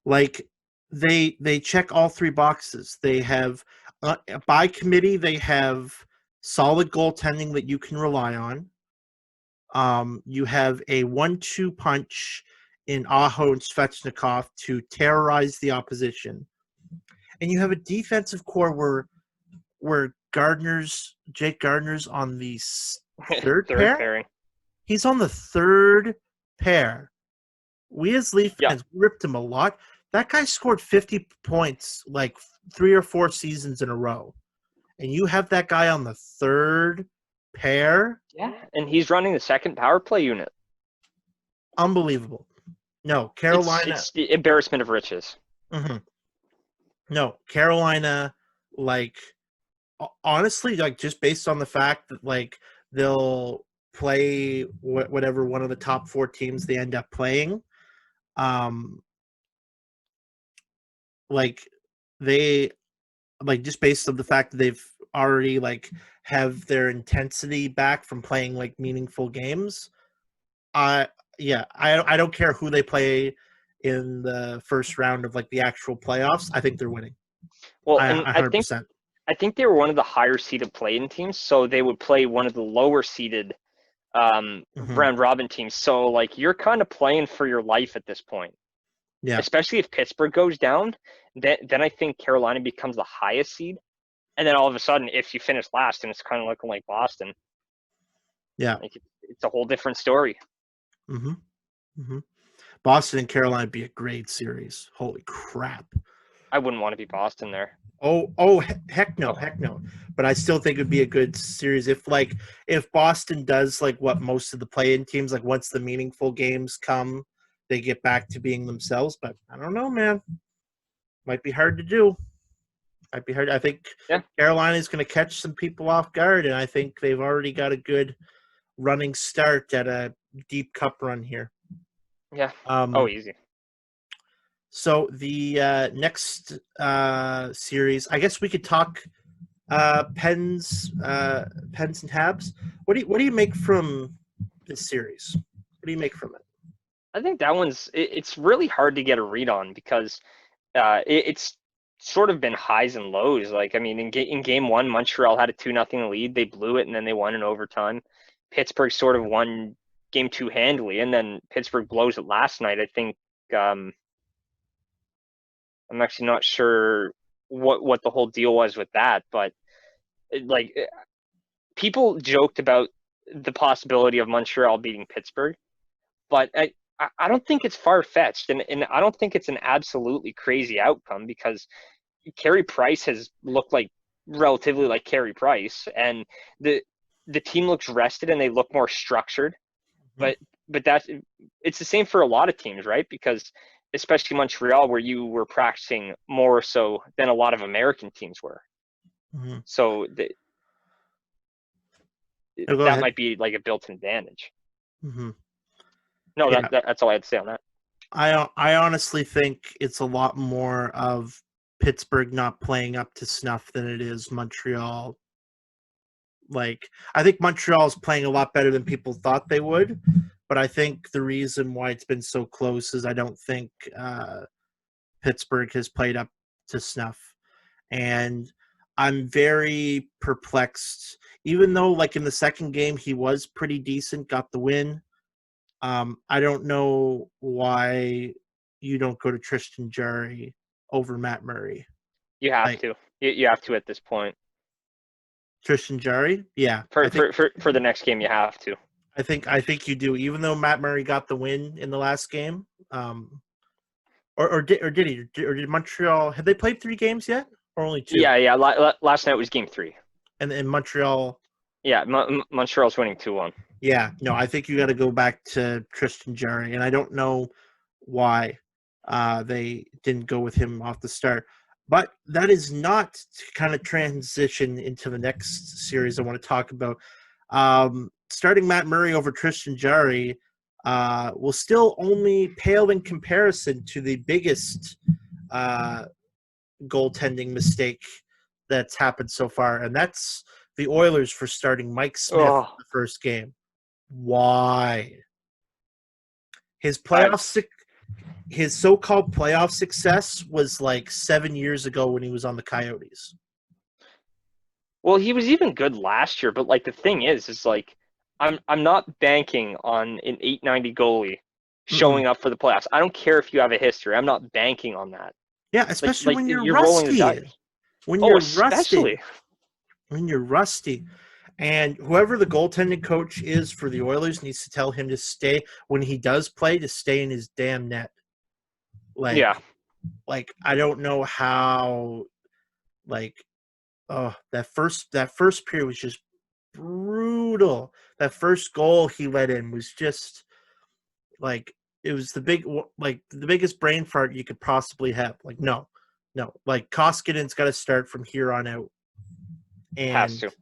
Speaker 1: Like, they check all 3 boxes. They have, by committee, they have solid goaltending that you can rely on. You have a 1-2 punch in Aho and Svechnikov to terrorize the opposition. And you have a defensive core where Jake Gardner's on the third pair?
Speaker 2: Pairing.
Speaker 1: He's on the 3rd pair. We as Leaf fans ripped him a lot. That guy scored 50 points like 3 or 4 seasons in a row. And you have that guy on the 3rd pair?
Speaker 2: Yeah, and he's running the 2nd power play unit.
Speaker 1: Unbelievable. No, Carolina.
Speaker 2: It's the embarrassment of riches.
Speaker 1: Mm-hmm. No, Carolina, like, honestly, like, just based on the fact that, like, they'll play whatever one of the top 4 teams they end up playing, like, they, like, just based on the fact that they've already, like, have their intensity back from playing, like, meaningful games, I don't care who they play in the first round of, like, the actual playoffs. I think they're winning.
Speaker 2: Well,
Speaker 1: 100%.
Speaker 2: I think they were one of the higher seeded play-in teams, so they would play one of the lower seeded round robin teams. So, like, you're kind of playing for your life at this point.
Speaker 1: Yeah.
Speaker 2: Especially if Pittsburgh goes down, then I think Carolina becomes the highest seed. And then all of a sudden, if you finish last, and it's kind of looking like Boston.
Speaker 1: Yeah.
Speaker 2: Like, it's a whole different story.
Speaker 1: Mm-hmm. Mm-hmm. Boston and Carolina would be a great series. Holy crap.
Speaker 2: I wouldn't want to be Boston there.
Speaker 1: Oh, heck no. But I still think it would be a good series if Boston does, like, what most of the play-in teams, like, once the meaningful games come, they get back to being themselves. But I don't know, man. Might be hard to do. Might be hard. I think Carolina is going to catch some people off guard, and I think they've already got a good running start at a deep cup run here.
Speaker 2: Yeah. Easy.
Speaker 1: So the next series, I guess we could talk Pens and Habs. What do you make from this series? What do you make from it?
Speaker 2: I think that it's really hard to get a read on because it's sort of been highs and lows. Like, I mean, in game 1, Montreal had a 2-0 lead. They blew it, and then they won in overtime. Pittsburgh sort of won game 2 handily, and then Pittsburgh blows it last night. I think I'm actually not sure what the whole deal was with that, but like, people joked about the possibility of Montreal beating Pittsburgh, but I don't think it's far-fetched, and I don't think it's an absolutely crazy outcome because Carey Price has looked like relatively like Carey Price, and the team looks rested and they look more structured. But it's the same for a lot of teams, right? Because especially Montreal, where you were practicing more so than a lot of American teams were.
Speaker 1: Mm-hmm.
Speaker 2: So that might be like a built-in advantage.
Speaker 1: Mm-hmm.
Speaker 2: No, that's all I had to say on that.
Speaker 1: I honestly think it's a lot more of Pittsburgh not playing up to snuff than it is Montreal. Like, I think Montreal is playing a lot better than people thought they would, but I think the reason why it's been so close is I don't think Pittsburgh has played up to snuff. And I'm very perplexed. Even though, like, in the second game, he was pretty decent, got the win. I don't know why you don't go to Tristan Jarry over Matt Murray.
Speaker 2: You have to. You have to at this point.
Speaker 1: Tristan Jarry? Yeah.
Speaker 2: For the next game, you have to.
Speaker 1: I think you do. Even though Matt Murray got the win in the last game, or did Montreal? Have they played 3 games yet, or only 2?
Speaker 2: Yeah. Last night was game 3.
Speaker 1: And in Montreal.
Speaker 2: Yeah, Montreal's winning 2-1.
Speaker 1: Yeah, no, I think you got to go back to Tristan Jarry, and I don't know why they didn't go with him off the start. But that is not to kind of transition into the next series I want to talk about. Starting Matt Murray over Tristan Jarry will still only pale in comparison to the biggest goaltending mistake that's happened so far, and that's the Oilers for starting Mike Smith in the first game. Why? His so-called playoff success was like 7 years ago when he was on the Coyotes.
Speaker 2: Well, he was even good last year, but like the thing is like I'm not banking on an .890 goalie showing up for the playoffs. I don't care if you have a history. I'm not banking on that.
Speaker 1: Yeah, especially when you're
Speaker 2: rolling the
Speaker 1: rusty.
Speaker 2: dice.
Speaker 1: When you're
Speaker 2: especially.
Speaker 1: rusty. When you're rusty. And whoever the goaltending coach is for the Oilers needs to tell him to stay, when he does play, to stay in his damn net. Like, I don't know how, that first period was just brutal. That first goal he let in was just, it was the biggest brain fart you could possibly have. No. Koskinen's got to start from here on out. And,
Speaker 2: has to.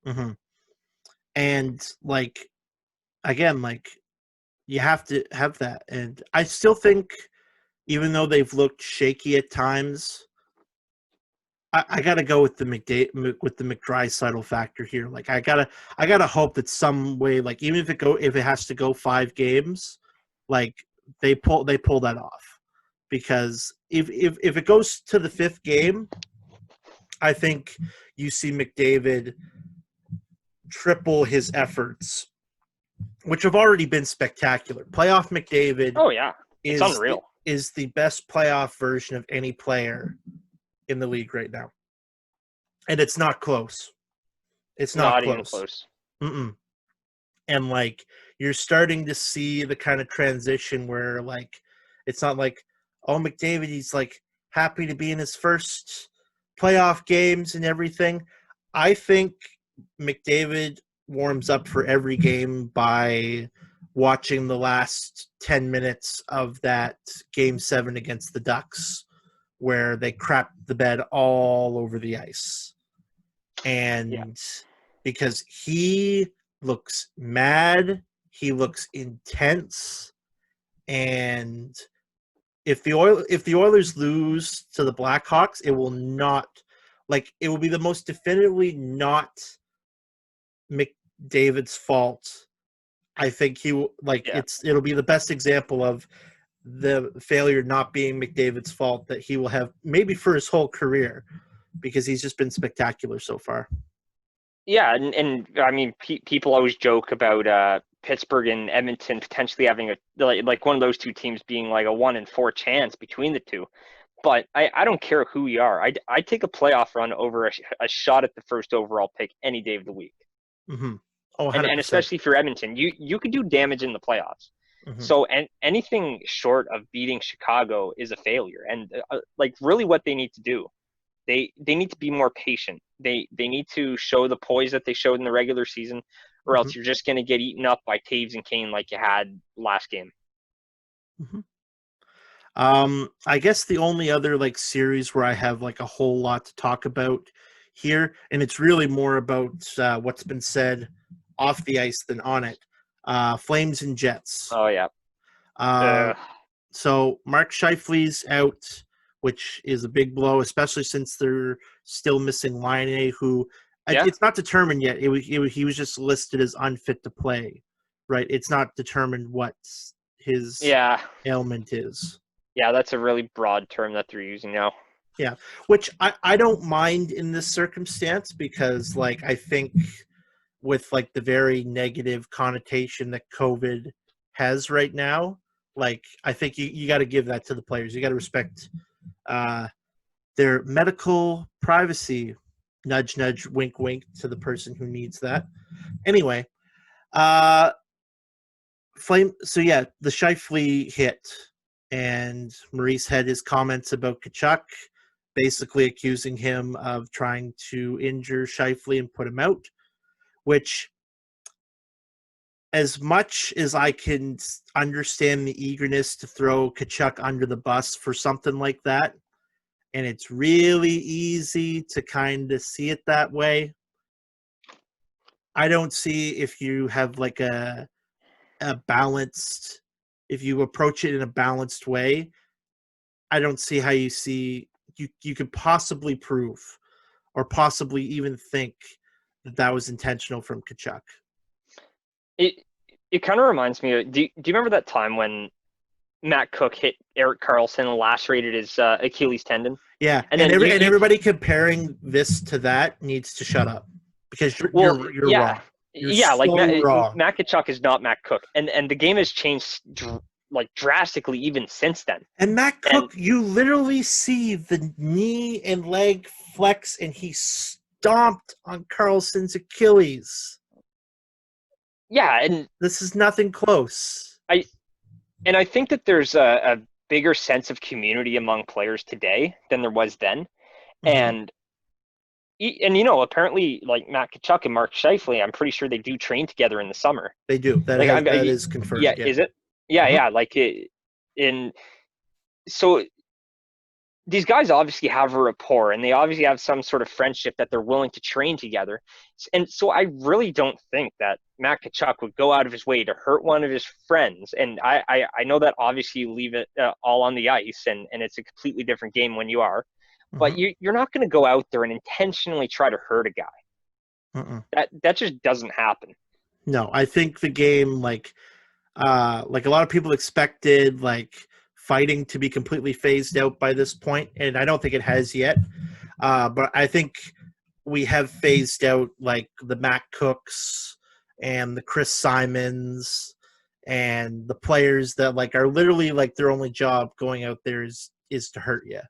Speaker 1: Mm-hmm. And again, you have to have that. And I still think, even though they've looked shaky at times, I gotta go with the McDrysaddle factor here. I gotta hope that some way, even if it has to go 5 games, they pull that off. Because if it goes to the 5th game, I think you see McDavid triple his efforts, which have already been spectacular. Playoff McDavid.
Speaker 2: Oh yeah, it's unreal.
Speaker 1: Is the best playoff version of any player in the league right now, and it's not close. It's not close.
Speaker 2: Even close.
Speaker 1: Mm-mm. And you're starting to see the kind of transition where it's not McDavid, he's happy to be in his first playoff games and everything. I think McDavid warms up for every game by watching the last 10 minutes of that Game 7 against the Ducks, where they crapped the bed all over the ice. And because he looks mad, he looks intense, and if the Oilers lose to the Blackhawks, it will not, it will be the most definitively not McDavid's fault. I think he will, it'll be the best example of the failure not being McDavid's fault that he will have maybe for his whole career, because he's just been spectacular so far.
Speaker 2: Yeah, and I mean, people always joke about Pittsburgh and Edmonton potentially having one of those two teams being a 1 in 4 chance between the two. But I don't care who you are. I'd take a playoff run over a shot at the first overall pick any day of the week.
Speaker 1: Mm-hmm. Oh,
Speaker 2: and especially for Edmonton, you could do damage in the playoffs. Mm-hmm. So anything short of beating Chicago is a failure. And really what they need to do, they need to be more patient. They need to show the poise that they showed in the regular season, or else you're just going to get eaten up by Taves and Kane like you had last game.
Speaker 1: Mm-hmm. I guess the only other series where I have a whole lot to talk about here, and it's really more about what's been said off the ice than on it. Flames and Jets.
Speaker 2: Oh yeah.
Speaker 1: So Mark Scheifele's out which is a big blow, especially since they're still missing Line, who
Speaker 2: Yeah.
Speaker 1: it's not determined yet. He was just listed as unfit to play, right? It's not determined what his
Speaker 2: Yeah.
Speaker 1: ailment is.
Speaker 2: Yeah, that's a really broad term that they're using now.
Speaker 1: Yeah, which I don't mind in this circumstance because, like, I think with, like, the very negative connotation that COVID has right now, like, I think you got to give that to the players. You got to respect their medical privacy. Nudge, nudge, wink, wink to the person who needs that. Anyway, Flame. So yeah, the Scheifele hit, and Maurice had his comments about Tkachuk, basically accusing him of trying to injure Scheifele and put him out. Which, as much as I can understand the eagerness to throw Tkachuk under the bus for something like that, and it's really easy to kind of see it that way, I don't see if you have like a balanced, if you approach it in a balanced way, I don't see how you could possibly prove or possibly even think that was intentional from Tkachuk.
Speaker 2: It kind of reminds me of, do you remember that time when Matt Cook hit Erik Karlsson and lacerated his Achilles tendon?
Speaker 1: Yeah, and everybody comparing this to that needs to shut up because you're wrong. You're
Speaker 2: like
Speaker 1: wrong.
Speaker 2: Matt Tkachuk is not Matt Cook, and the game has changed like drastically even since then.
Speaker 1: And Matt Cook, you literally see the knee and leg flex, and he stomped on Karlsson's Achilles.
Speaker 2: Yeah, and
Speaker 1: this is nothing close.
Speaker 2: I think that there's a bigger sense of community among players today than there was then, and you know, apparently, like Matt Tkachuk and Mark Scheifele, I'm pretty sure they do train together in the summer.
Speaker 1: They do. That is confirmed.
Speaker 2: Yeah, is it? Yeah, yeah. Like so these guys obviously have a rapport, and they obviously have some sort of friendship that they're willing to train together. And so I really don't think that Matt Tkachuk would go out of his way to hurt one of his friends. And I know that obviously you leave it all on the ice, and it's a completely different game when you are. But you're not going to go out there and intentionally try to hurt a guy. That just doesn't happen.
Speaker 1: No, I think the game, like a lot of people expected, like fighting to be completely phased out by this point, and I don't think it has yet. But I think we have phased out like the Matt Cooks and the Chris Simons and the players that like are literally like their only job going out there is to hurt you.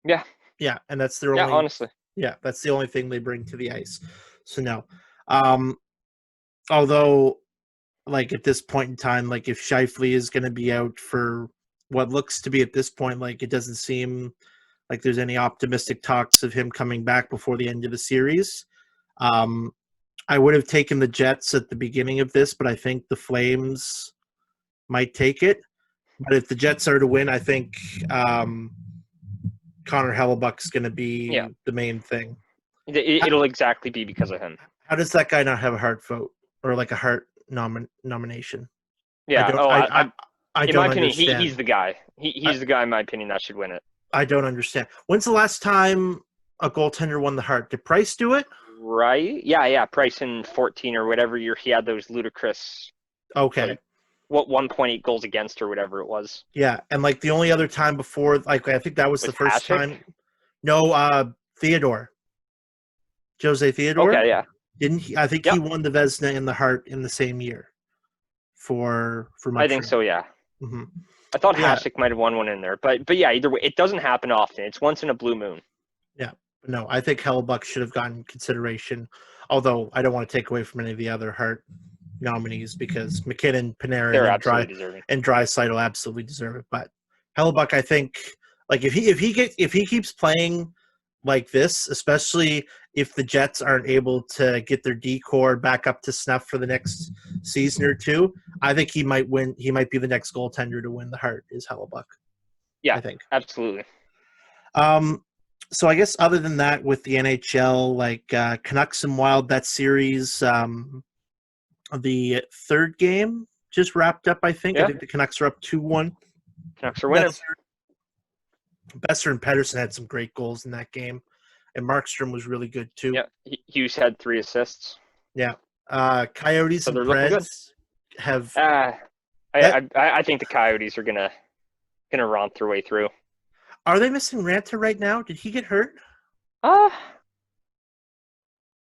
Speaker 2: Yeah.
Speaker 1: Yeah, and that's their only.
Speaker 2: Honestly.
Speaker 1: Yeah, that's the only thing they bring to the ice. So no. Although, like at this point in time, like if Scheifele is going to be out for what looks to be at this point, like it doesn't seem like there's any optimistic talks of him coming back before the end of the series. I would have taken the Jets at the beginning of this, but I think the Flames might take it. But if the Jets are to win, I think Connor Hellebuck's going to be the main thing.
Speaker 2: It'll exactly be because of him.
Speaker 1: How does that guy not have a Hart vote or like a Hart nomination?
Speaker 2: Yeah.
Speaker 1: In
Speaker 2: my opinion, he's the guy. He's the guy, in my opinion, that should win it.
Speaker 1: I don't understand. When's the last time a goaltender won the Hart? Did Price do it?
Speaker 2: Right. Yeah. Price in 14 or whatever year, he had those ludicrous.
Speaker 1: Okay.
Speaker 2: What 1.8 goals against or whatever it was.
Speaker 1: Yeah, and like the only other time before, like I think that was the first time. No, Theodore. Jose Theodore.
Speaker 2: Okay, yeah.
Speaker 1: Didn't he? I think he won the Vezina and the Hart in the same year. For Montreal.
Speaker 2: I think so. Yeah. I thought Hasek might have won one in there, but yeah, either way, it doesn't happen often. It's once in a blue moon.
Speaker 1: Yeah, no, I think Hellebuck should have gotten consideration. Although I don't want to take away from any of the other Hart nominees because McKinnon, Panarin, and Draisaitl absolutely deserve it. But Hellebuck, I think, like if he keeps playing like this, especially if the Jets aren't able to get their D-core back up to snuff for the next season or two, I think he might win. He might be the next goaltender to win the Hart. Is Hellebuck?
Speaker 2: Yeah,
Speaker 1: I think
Speaker 2: absolutely.
Speaker 1: So I guess other than that, with the NHL, like Canucks and Wild, that series. The third game just wrapped up, I think. I think the Canucks are up 2-1.
Speaker 2: Canucks are winning.
Speaker 1: Besser and Pedersen had some great goals in that game, and Markstrom was really good too.
Speaker 2: Yeah, Hughes had 3 assists.
Speaker 1: Yeah. Coyotes
Speaker 2: So
Speaker 1: and
Speaker 2: they're looking good.
Speaker 1: Preds have
Speaker 2: I think the Coyotes are gonna romp their way through.
Speaker 1: Are they missing Ranta right now? Did he get hurt?
Speaker 2: Uh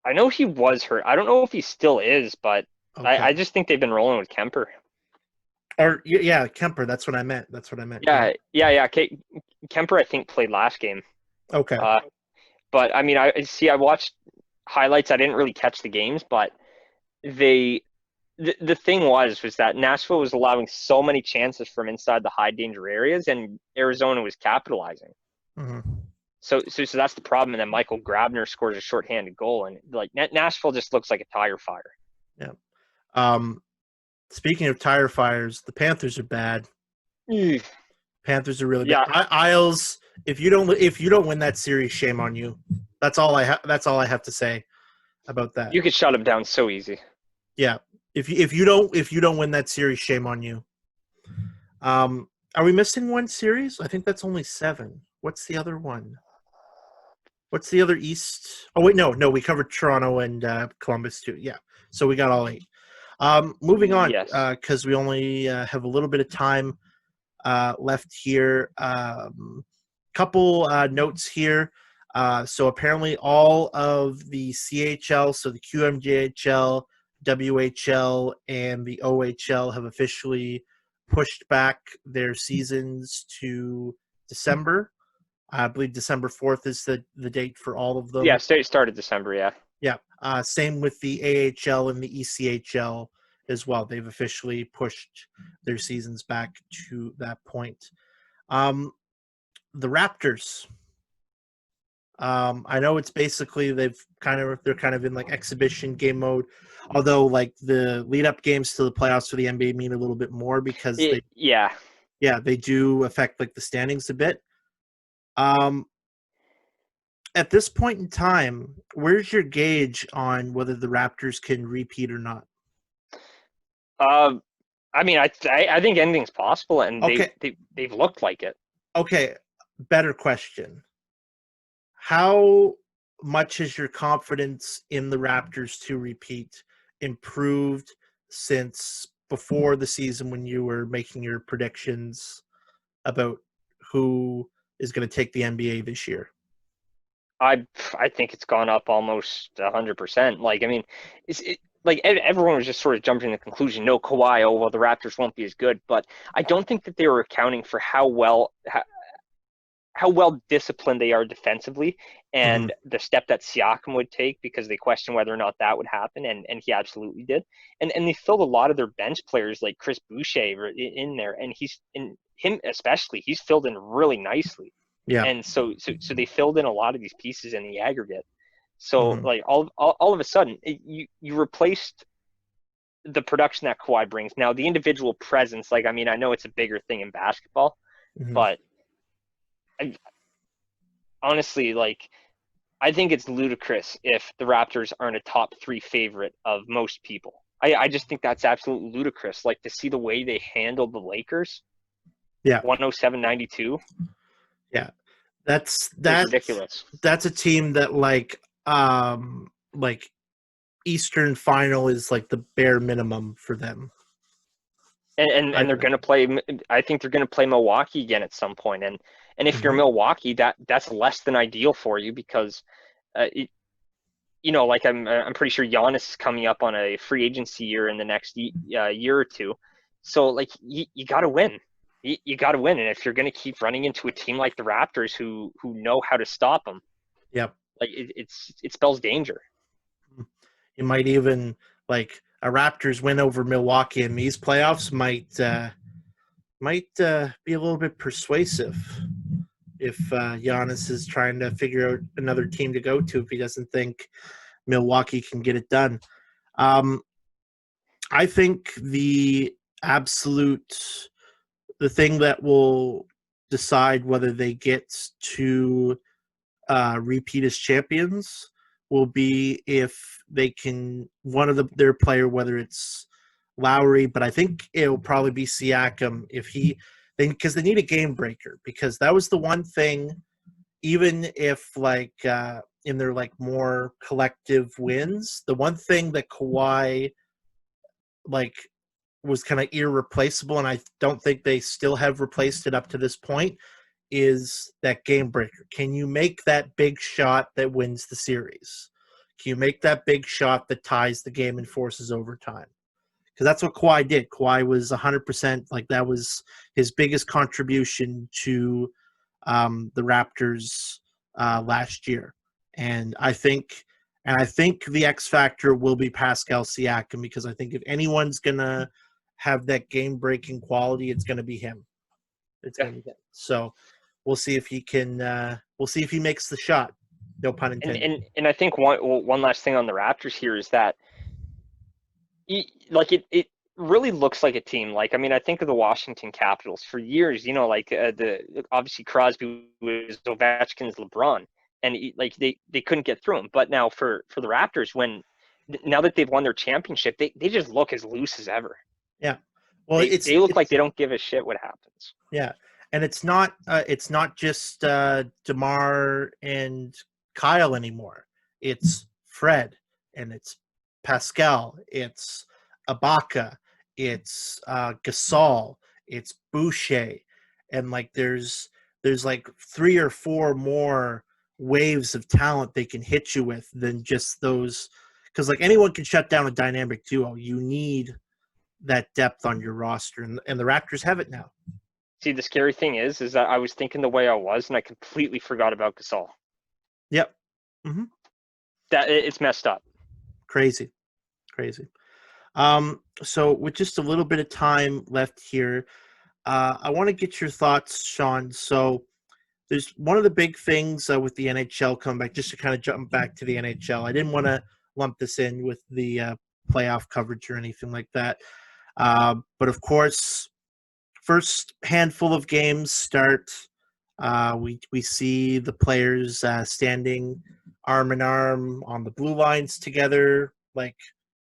Speaker 2: I know he was hurt. I don't know if he still is, but
Speaker 1: Okay.
Speaker 2: I just think they've been rolling with Kemper.
Speaker 1: Or yeah, Kemper. That's what I meant.
Speaker 2: Yeah. Kemper, I think, played last game.
Speaker 1: Okay.
Speaker 2: But I mean, I watched highlights. I didn't really catch the games, but the thing was that Nashville was allowing so many chances from inside the high danger areas, and Arizona was capitalizing.
Speaker 1: Mm-hmm.
Speaker 2: So that's the problem. And then Michael Grabner scores a shorthanded goal, and like Nashville just looks like a tire fire.
Speaker 1: Yeah. Speaking of tire fires, the Panthers are bad. Panthers are really bad.
Speaker 2: Yeah.
Speaker 1: Isles, if you don't win that series, shame on you. That's all I have to say about that.
Speaker 2: You could shut them down so easy.
Speaker 1: Yeah. If you don't win that series, shame on you. Are we missing one series? I think that's only 7. What's the other one? What's the other East? Oh wait, no, we covered Toronto and Columbus too. Yeah, so we got all 8. Moving on, because we only have a little bit of time left here. Couple notes here. So apparently all of the CHL, so the QMJHL, WHL, and the OHL have officially pushed back their seasons to December. I believe December 4th is the date for all of them.
Speaker 2: Yeah, started December, yeah.
Speaker 1: Yeah. Same with the AHL and the ECHL as well. They've officially pushed their seasons back to that point. The Raptors. I know it's basically they're kind of in like exhibition game mode, although like the lead up games to the playoffs for the NBA mean a little bit more because they do affect like the standings a bit. At this point in time, where's your gauge on whether the Raptors can repeat or not?
Speaker 2: I mean, I think anything's possible, and they've looked like it.
Speaker 1: Okay, better question. How much has your confidence in the Raptors to repeat improved since before the season when you were making your predictions about who is going to take the NBA this year?
Speaker 2: I think it's gone up almost 100%. Like, I mean, like everyone was just sort of jumping to the conclusion, no Kawhi, oh, well, the Raptors won't be as good. But I don't think that they were accounting for how well disciplined they are defensively and the step that Siakam would take, because they questioned whether or not that would happen, and he absolutely did. And they filled a lot of their bench players like Chris Boucher in there, and him especially, he's filled in really nicely.
Speaker 1: Yeah.
Speaker 2: And so they filled in a lot of these pieces in the aggregate. So like all of a sudden you replaced the production that Kawhi brings. Now the individual presence, like, I mean, I know it's a bigger thing in basketball, but honestly, like, I think it's ludicrous if the Raptors aren't a top 3 favorite of most people. I just think that's absolutely ludicrous. Like, to see the way they handled the Lakers.
Speaker 1: Yeah.
Speaker 2: 107-92.
Speaker 1: Yeah. That's
Speaker 2: ridiculous.
Speaker 1: That's a team that like Eastern Final is like the bare minimum for them.
Speaker 2: And they're going to play. I think they're going to play Milwaukee again at some point. And if you're Milwaukee, that's less than ideal for you, because, like I'm pretty sure Giannis is coming up on a free agency year in the next year or two. So like you got to win. You got to win. And if you're going to keep running into a team like the Raptors who know how to stop them,
Speaker 1: like
Speaker 2: it spells danger.
Speaker 1: You might even like a Raptors win over Milwaukee in these playoffs might be a little bit persuasive if Giannis is trying to figure out another team to go to if he doesn't think Milwaukee can get it done. I think the thing that will decide whether they get to repeat as champions will be if they can, their player, whether it's Lowry, but I think it'll probably be Siakam. If because they need a game breaker, because that was the one thing, even if like in their like more collective wins, the one thing that Kawhi like was kind of irreplaceable, and I don't think they still have replaced it up to this point, is that game breaker. Can you make that big shot that wins the series? Can you make that big shot that ties the game and forces overtime? Because that's what Kawhi did. Kawhi was 100%, like that was his biggest contribution to the Raptors last year. And I think the X factor will be Pascal Siakam, because I think if anyone's gonna have that game breaking quality, it's gonna be him. It's gonna be him. So we'll see if he can. We'll see if he makes the shot. No pun intended.
Speaker 2: And I think one last thing on the Raptors here is that it really looks like a team. Like, I mean, I think of the Washington Capitals for years. You know, like obviously Crosby was Ovechkin's LeBron, and they couldn't get through him. But now for the Raptors, now that they've won their championship, they just look as loose as ever.
Speaker 1: Yeah. Well,
Speaker 2: they look like they don't give a shit what happens.
Speaker 1: Yeah, and it's not just DeMar and Kyle anymore. It's Fred, and it's Pascal, it's Ibaka, it's Gasol, it's Boucher, and like there's like 3 or 4 more waves of talent they can hit you with than just those, because like anyone can shut down a dynamic duo. You need that depth on your roster, and the Raptors have it now.
Speaker 2: See, the scary thing is that I was thinking the way I was, and I completely forgot about Gasol.
Speaker 1: Yep. Mm-hmm.
Speaker 2: That it's messed up.
Speaker 1: Crazy. So with just a little bit of time left here, I want to get your thoughts, Sean. So there's one of the big things with the NHL comeback, just to kind of jump back to the NHL. I didn't want to lump this in with the playoff coverage or anything like that. But of course, first handful of games start. We see the players standing arm in arm on the blue lines together, like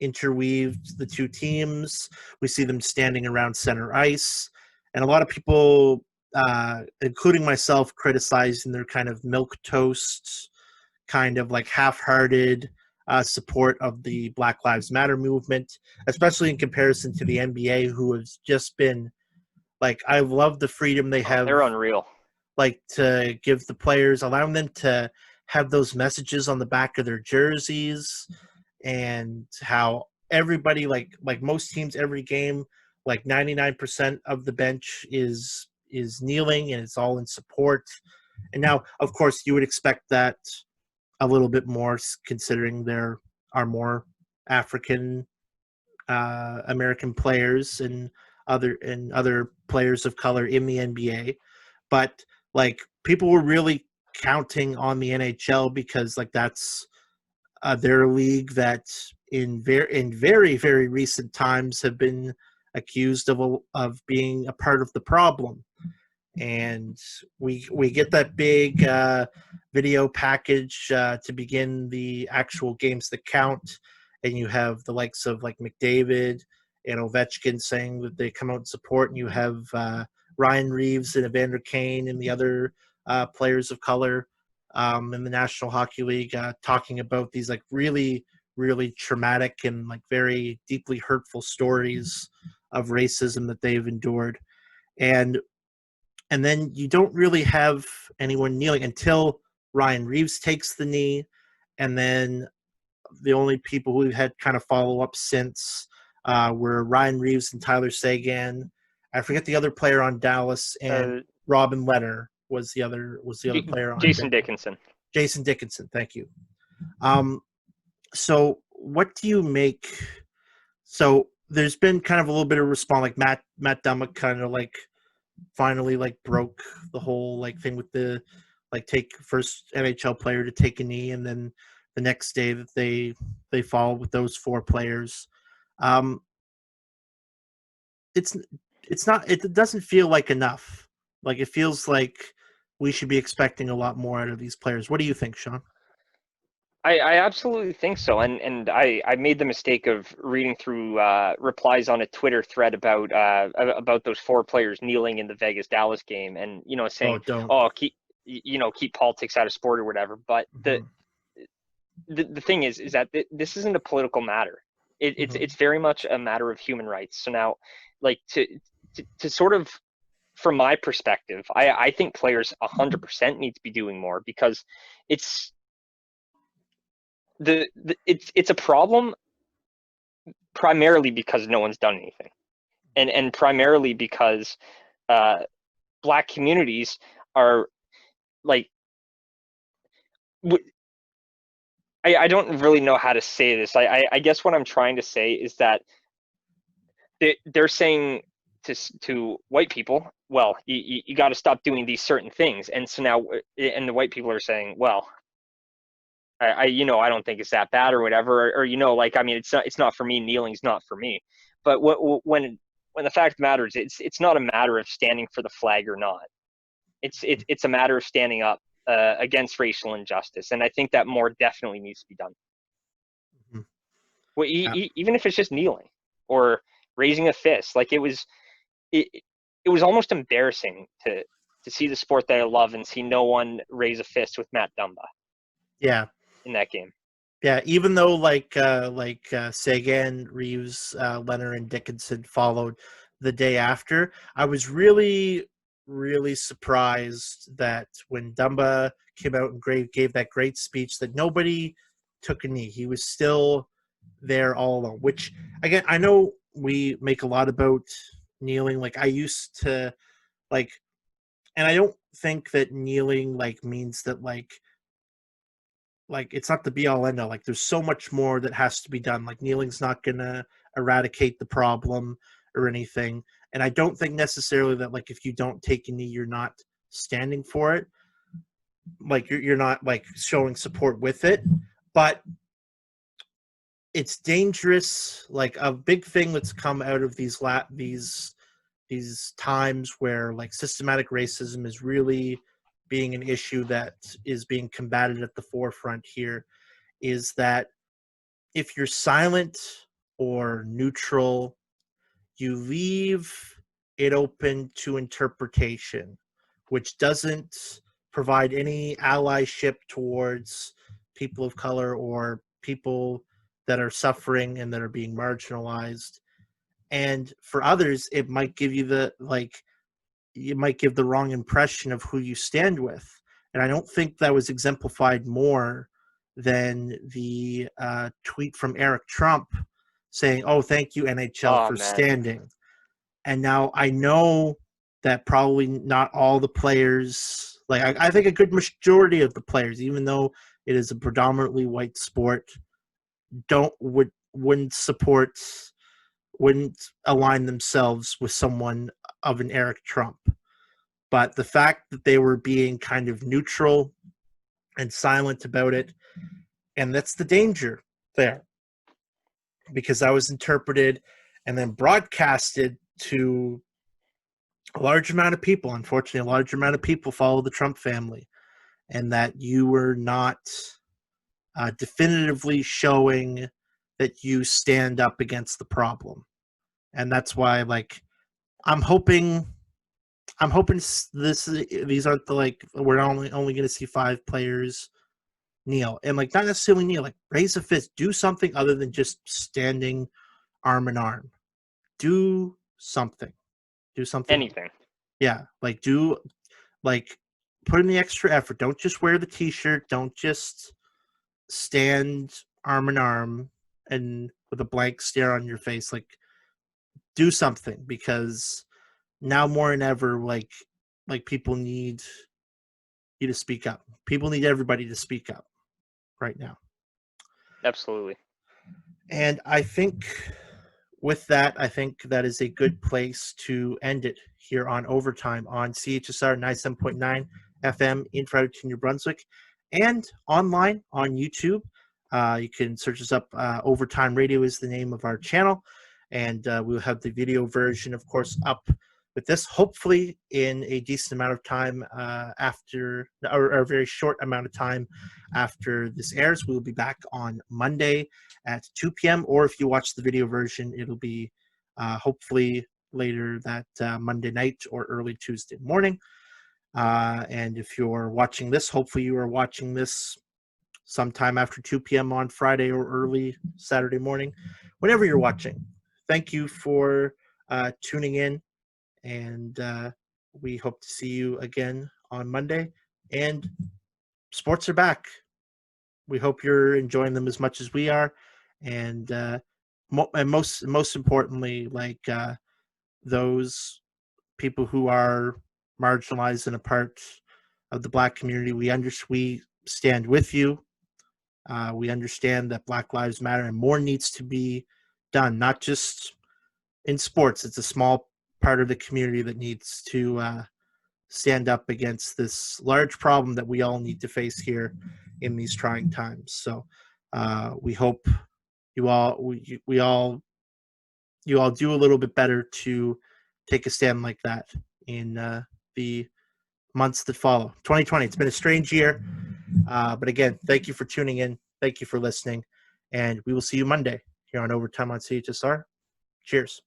Speaker 1: interweaved the two teams. We see them standing around center ice, and a lot of people, including myself, criticizing their kind of milquetoast, kind of like half-hearted support of the Black Lives Matter movement, especially in comparison to the NBA, who has just been like, I love the freedom they have.
Speaker 2: They're unreal.
Speaker 1: Like, to give the players, allowing them to have those messages on the back of their jerseys, and how everybody, like most teams, every game, like 99% of the bench is kneeling, and it's all in support. And now, of course, you would expect that a little bit more, considering there are more African American players and other players of color in the NBA. But like, people were really counting on the NHL, because like that's their league that in very very recent times have been accused of being a part of the problem. And we get that big video package to begin the actual games that count, and you have the likes of like McDavid and Ovechkin saying that they come out and support, and you have Ryan Reeves and Evander Kane and the other players of color in the National Hockey League talking about these like really really traumatic and like very deeply hurtful stories of racism that they've endured. And then you don't really have anyone kneeling until Ryan Reeves takes the knee, and then the only people who had kind of follow up since were Ryan Reeves and Tyler Seguin. I forget the other player on Dallas, and Robin Lehner was the other player on
Speaker 2: Jason
Speaker 1: Dallas.
Speaker 2: Dickinson.
Speaker 1: Jason Dickinson, thank you. So what do you make? So there's been kind of a little bit of response, like Matt Dummick kind of like finally like broke the whole like thing with the like take first NHL player to take a knee, and then the next day that they followed with those 4 players. It doesn't feel like enough. Like, it feels like we should be expecting a lot more out of these players. What do you think, Sean?
Speaker 2: I absolutely think so, and I made the mistake of reading through replies on a Twitter thread about those four players kneeling in the Vegas Dallas game, and
Speaker 1: Oh,
Speaker 2: saying,
Speaker 1: don't.
Speaker 2: oh, keep politics out of sport or whatever. But
Speaker 1: Hmm.
Speaker 2: the thing is that this isn't a political matter.
Speaker 1: Hmm.
Speaker 2: It's very much a matter of human rights. So now, like to sort of, from my perspective, I think players 100% need to be doing more, because it's it's a problem primarily because no one's done anything, and primarily because uh, black communities are like, I don't really know how to say this. I guess what I'm trying to say is that they're saying to white people, well, you got to stop doing these certain things, and so now, and the white people are saying, well, I don't think it's that bad or whatever, or like, I mean, it's not for me. Kneeling's not for me. But when the fact matters, it's not a matter of standing for the flag or not. It's a matter of standing up against racial injustice, and I think that more definitely needs to be done.
Speaker 1: Hmm.
Speaker 2: Well,
Speaker 1: Yeah.
Speaker 2: even if it's just kneeling or raising a fist, like it, it was almost embarrassing to see the sport that I love and see no one raise a fist with Matt Dumba
Speaker 1: Yeah.
Speaker 2: in that game.
Speaker 1: Yeah, even though Sagan, Reeves, Leonard, and Dickinson followed the day after, I was really, really surprised that when Dumba came out and gave that great speech, that nobody took a knee. He was still there all alone. Which, again, I know we make a lot about kneeling. Like, I used to like, and I don't think that kneeling means that it's not the be all end all. Like, there's so much more that has to be done. Like, kneeling's not gonna eradicate the problem or anything. And I don't think necessarily that, like, if you don't take a knee, you're not standing for it. Like, you're not like showing support with it. But it's dangerous. Like, a big thing that's come out of these times where like systematic racism is really being an issue that is being combated at the forefront here, is that if you're silent or neutral, you leave it open to interpretation, which doesn't provide any allyship towards people of color or people that are suffering and that are being marginalized. And for others, it might give you you might give the wrong impression of who you stand with. And I don't think that was exemplified more than the tweet from Eric Trump saying, "Oh, thank you, NHL,
Speaker 2: Oh
Speaker 1: for
Speaker 2: man.
Speaker 1: standing." And now I know that probably not all the players, I think a good majority of the players, even though it is a predominantly white sport, don't wouldn't support, wouldn't align themselves with someone of an Eric Trump. But the fact that they were being kind of neutral and silent about it, and that's the danger there, because that was interpreted and then broadcasted to a large amount of people. Unfortunately, a large amount of people follow the Trump family, and that you were not definitively showing that you stand up against the problem. And that's why, I'm hoping these aren't we're only going to see five players kneel, and not necessarily kneel, like raise a fist, do something other than just standing arm in arm. Do something. Do something.
Speaker 2: Anything.
Speaker 1: Yeah, like put in the extra effort. Don't just wear the t-shirt. Don't just stand arm in arm and with a blank stare on your face. Like, do something, because now more than ever, people need you to speak up. People need everybody to speak up right now.
Speaker 2: Absolutely.
Speaker 1: And I think with that, I think that is a good place to end it here on Overtime on CHSR 97.9 FM in Fredericton, New Brunswick, and online on YouTube. You can search us up. Overtime Radio is the name of our channel, and we'll have the video version, of course, up with this, hopefully in a decent amount of time after, or a very short amount of time after this airs. We'll be back on Monday at 2 p.m. Or if you watch the video version, it'll be hopefully later that Monday night or early Tuesday morning. And if you're watching this, hopefully you are watching this sometime after 2 p.m. on Friday or early Saturday morning, whenever you're watching. Thank you for tuning in, and we hope to see you again on Monday. And sports are back. We hope you're enjoying them as much as we are, and most importantly, like those people who are marginalized and a part of the Black community, we stand with you. We understand that Black Lives Matter and more needs to be done, not just in sports. It's a small part of the community that needs to stand up against this large problem that we all need to face here in these trying times. So we hope you all do a little bit better to take a stand like that in the months that follow. 2020, it's been a strange year. But again, thank you for tuning in. Thank you for listening. And we will see you Monday here on Overtime on CHSR. Cheers.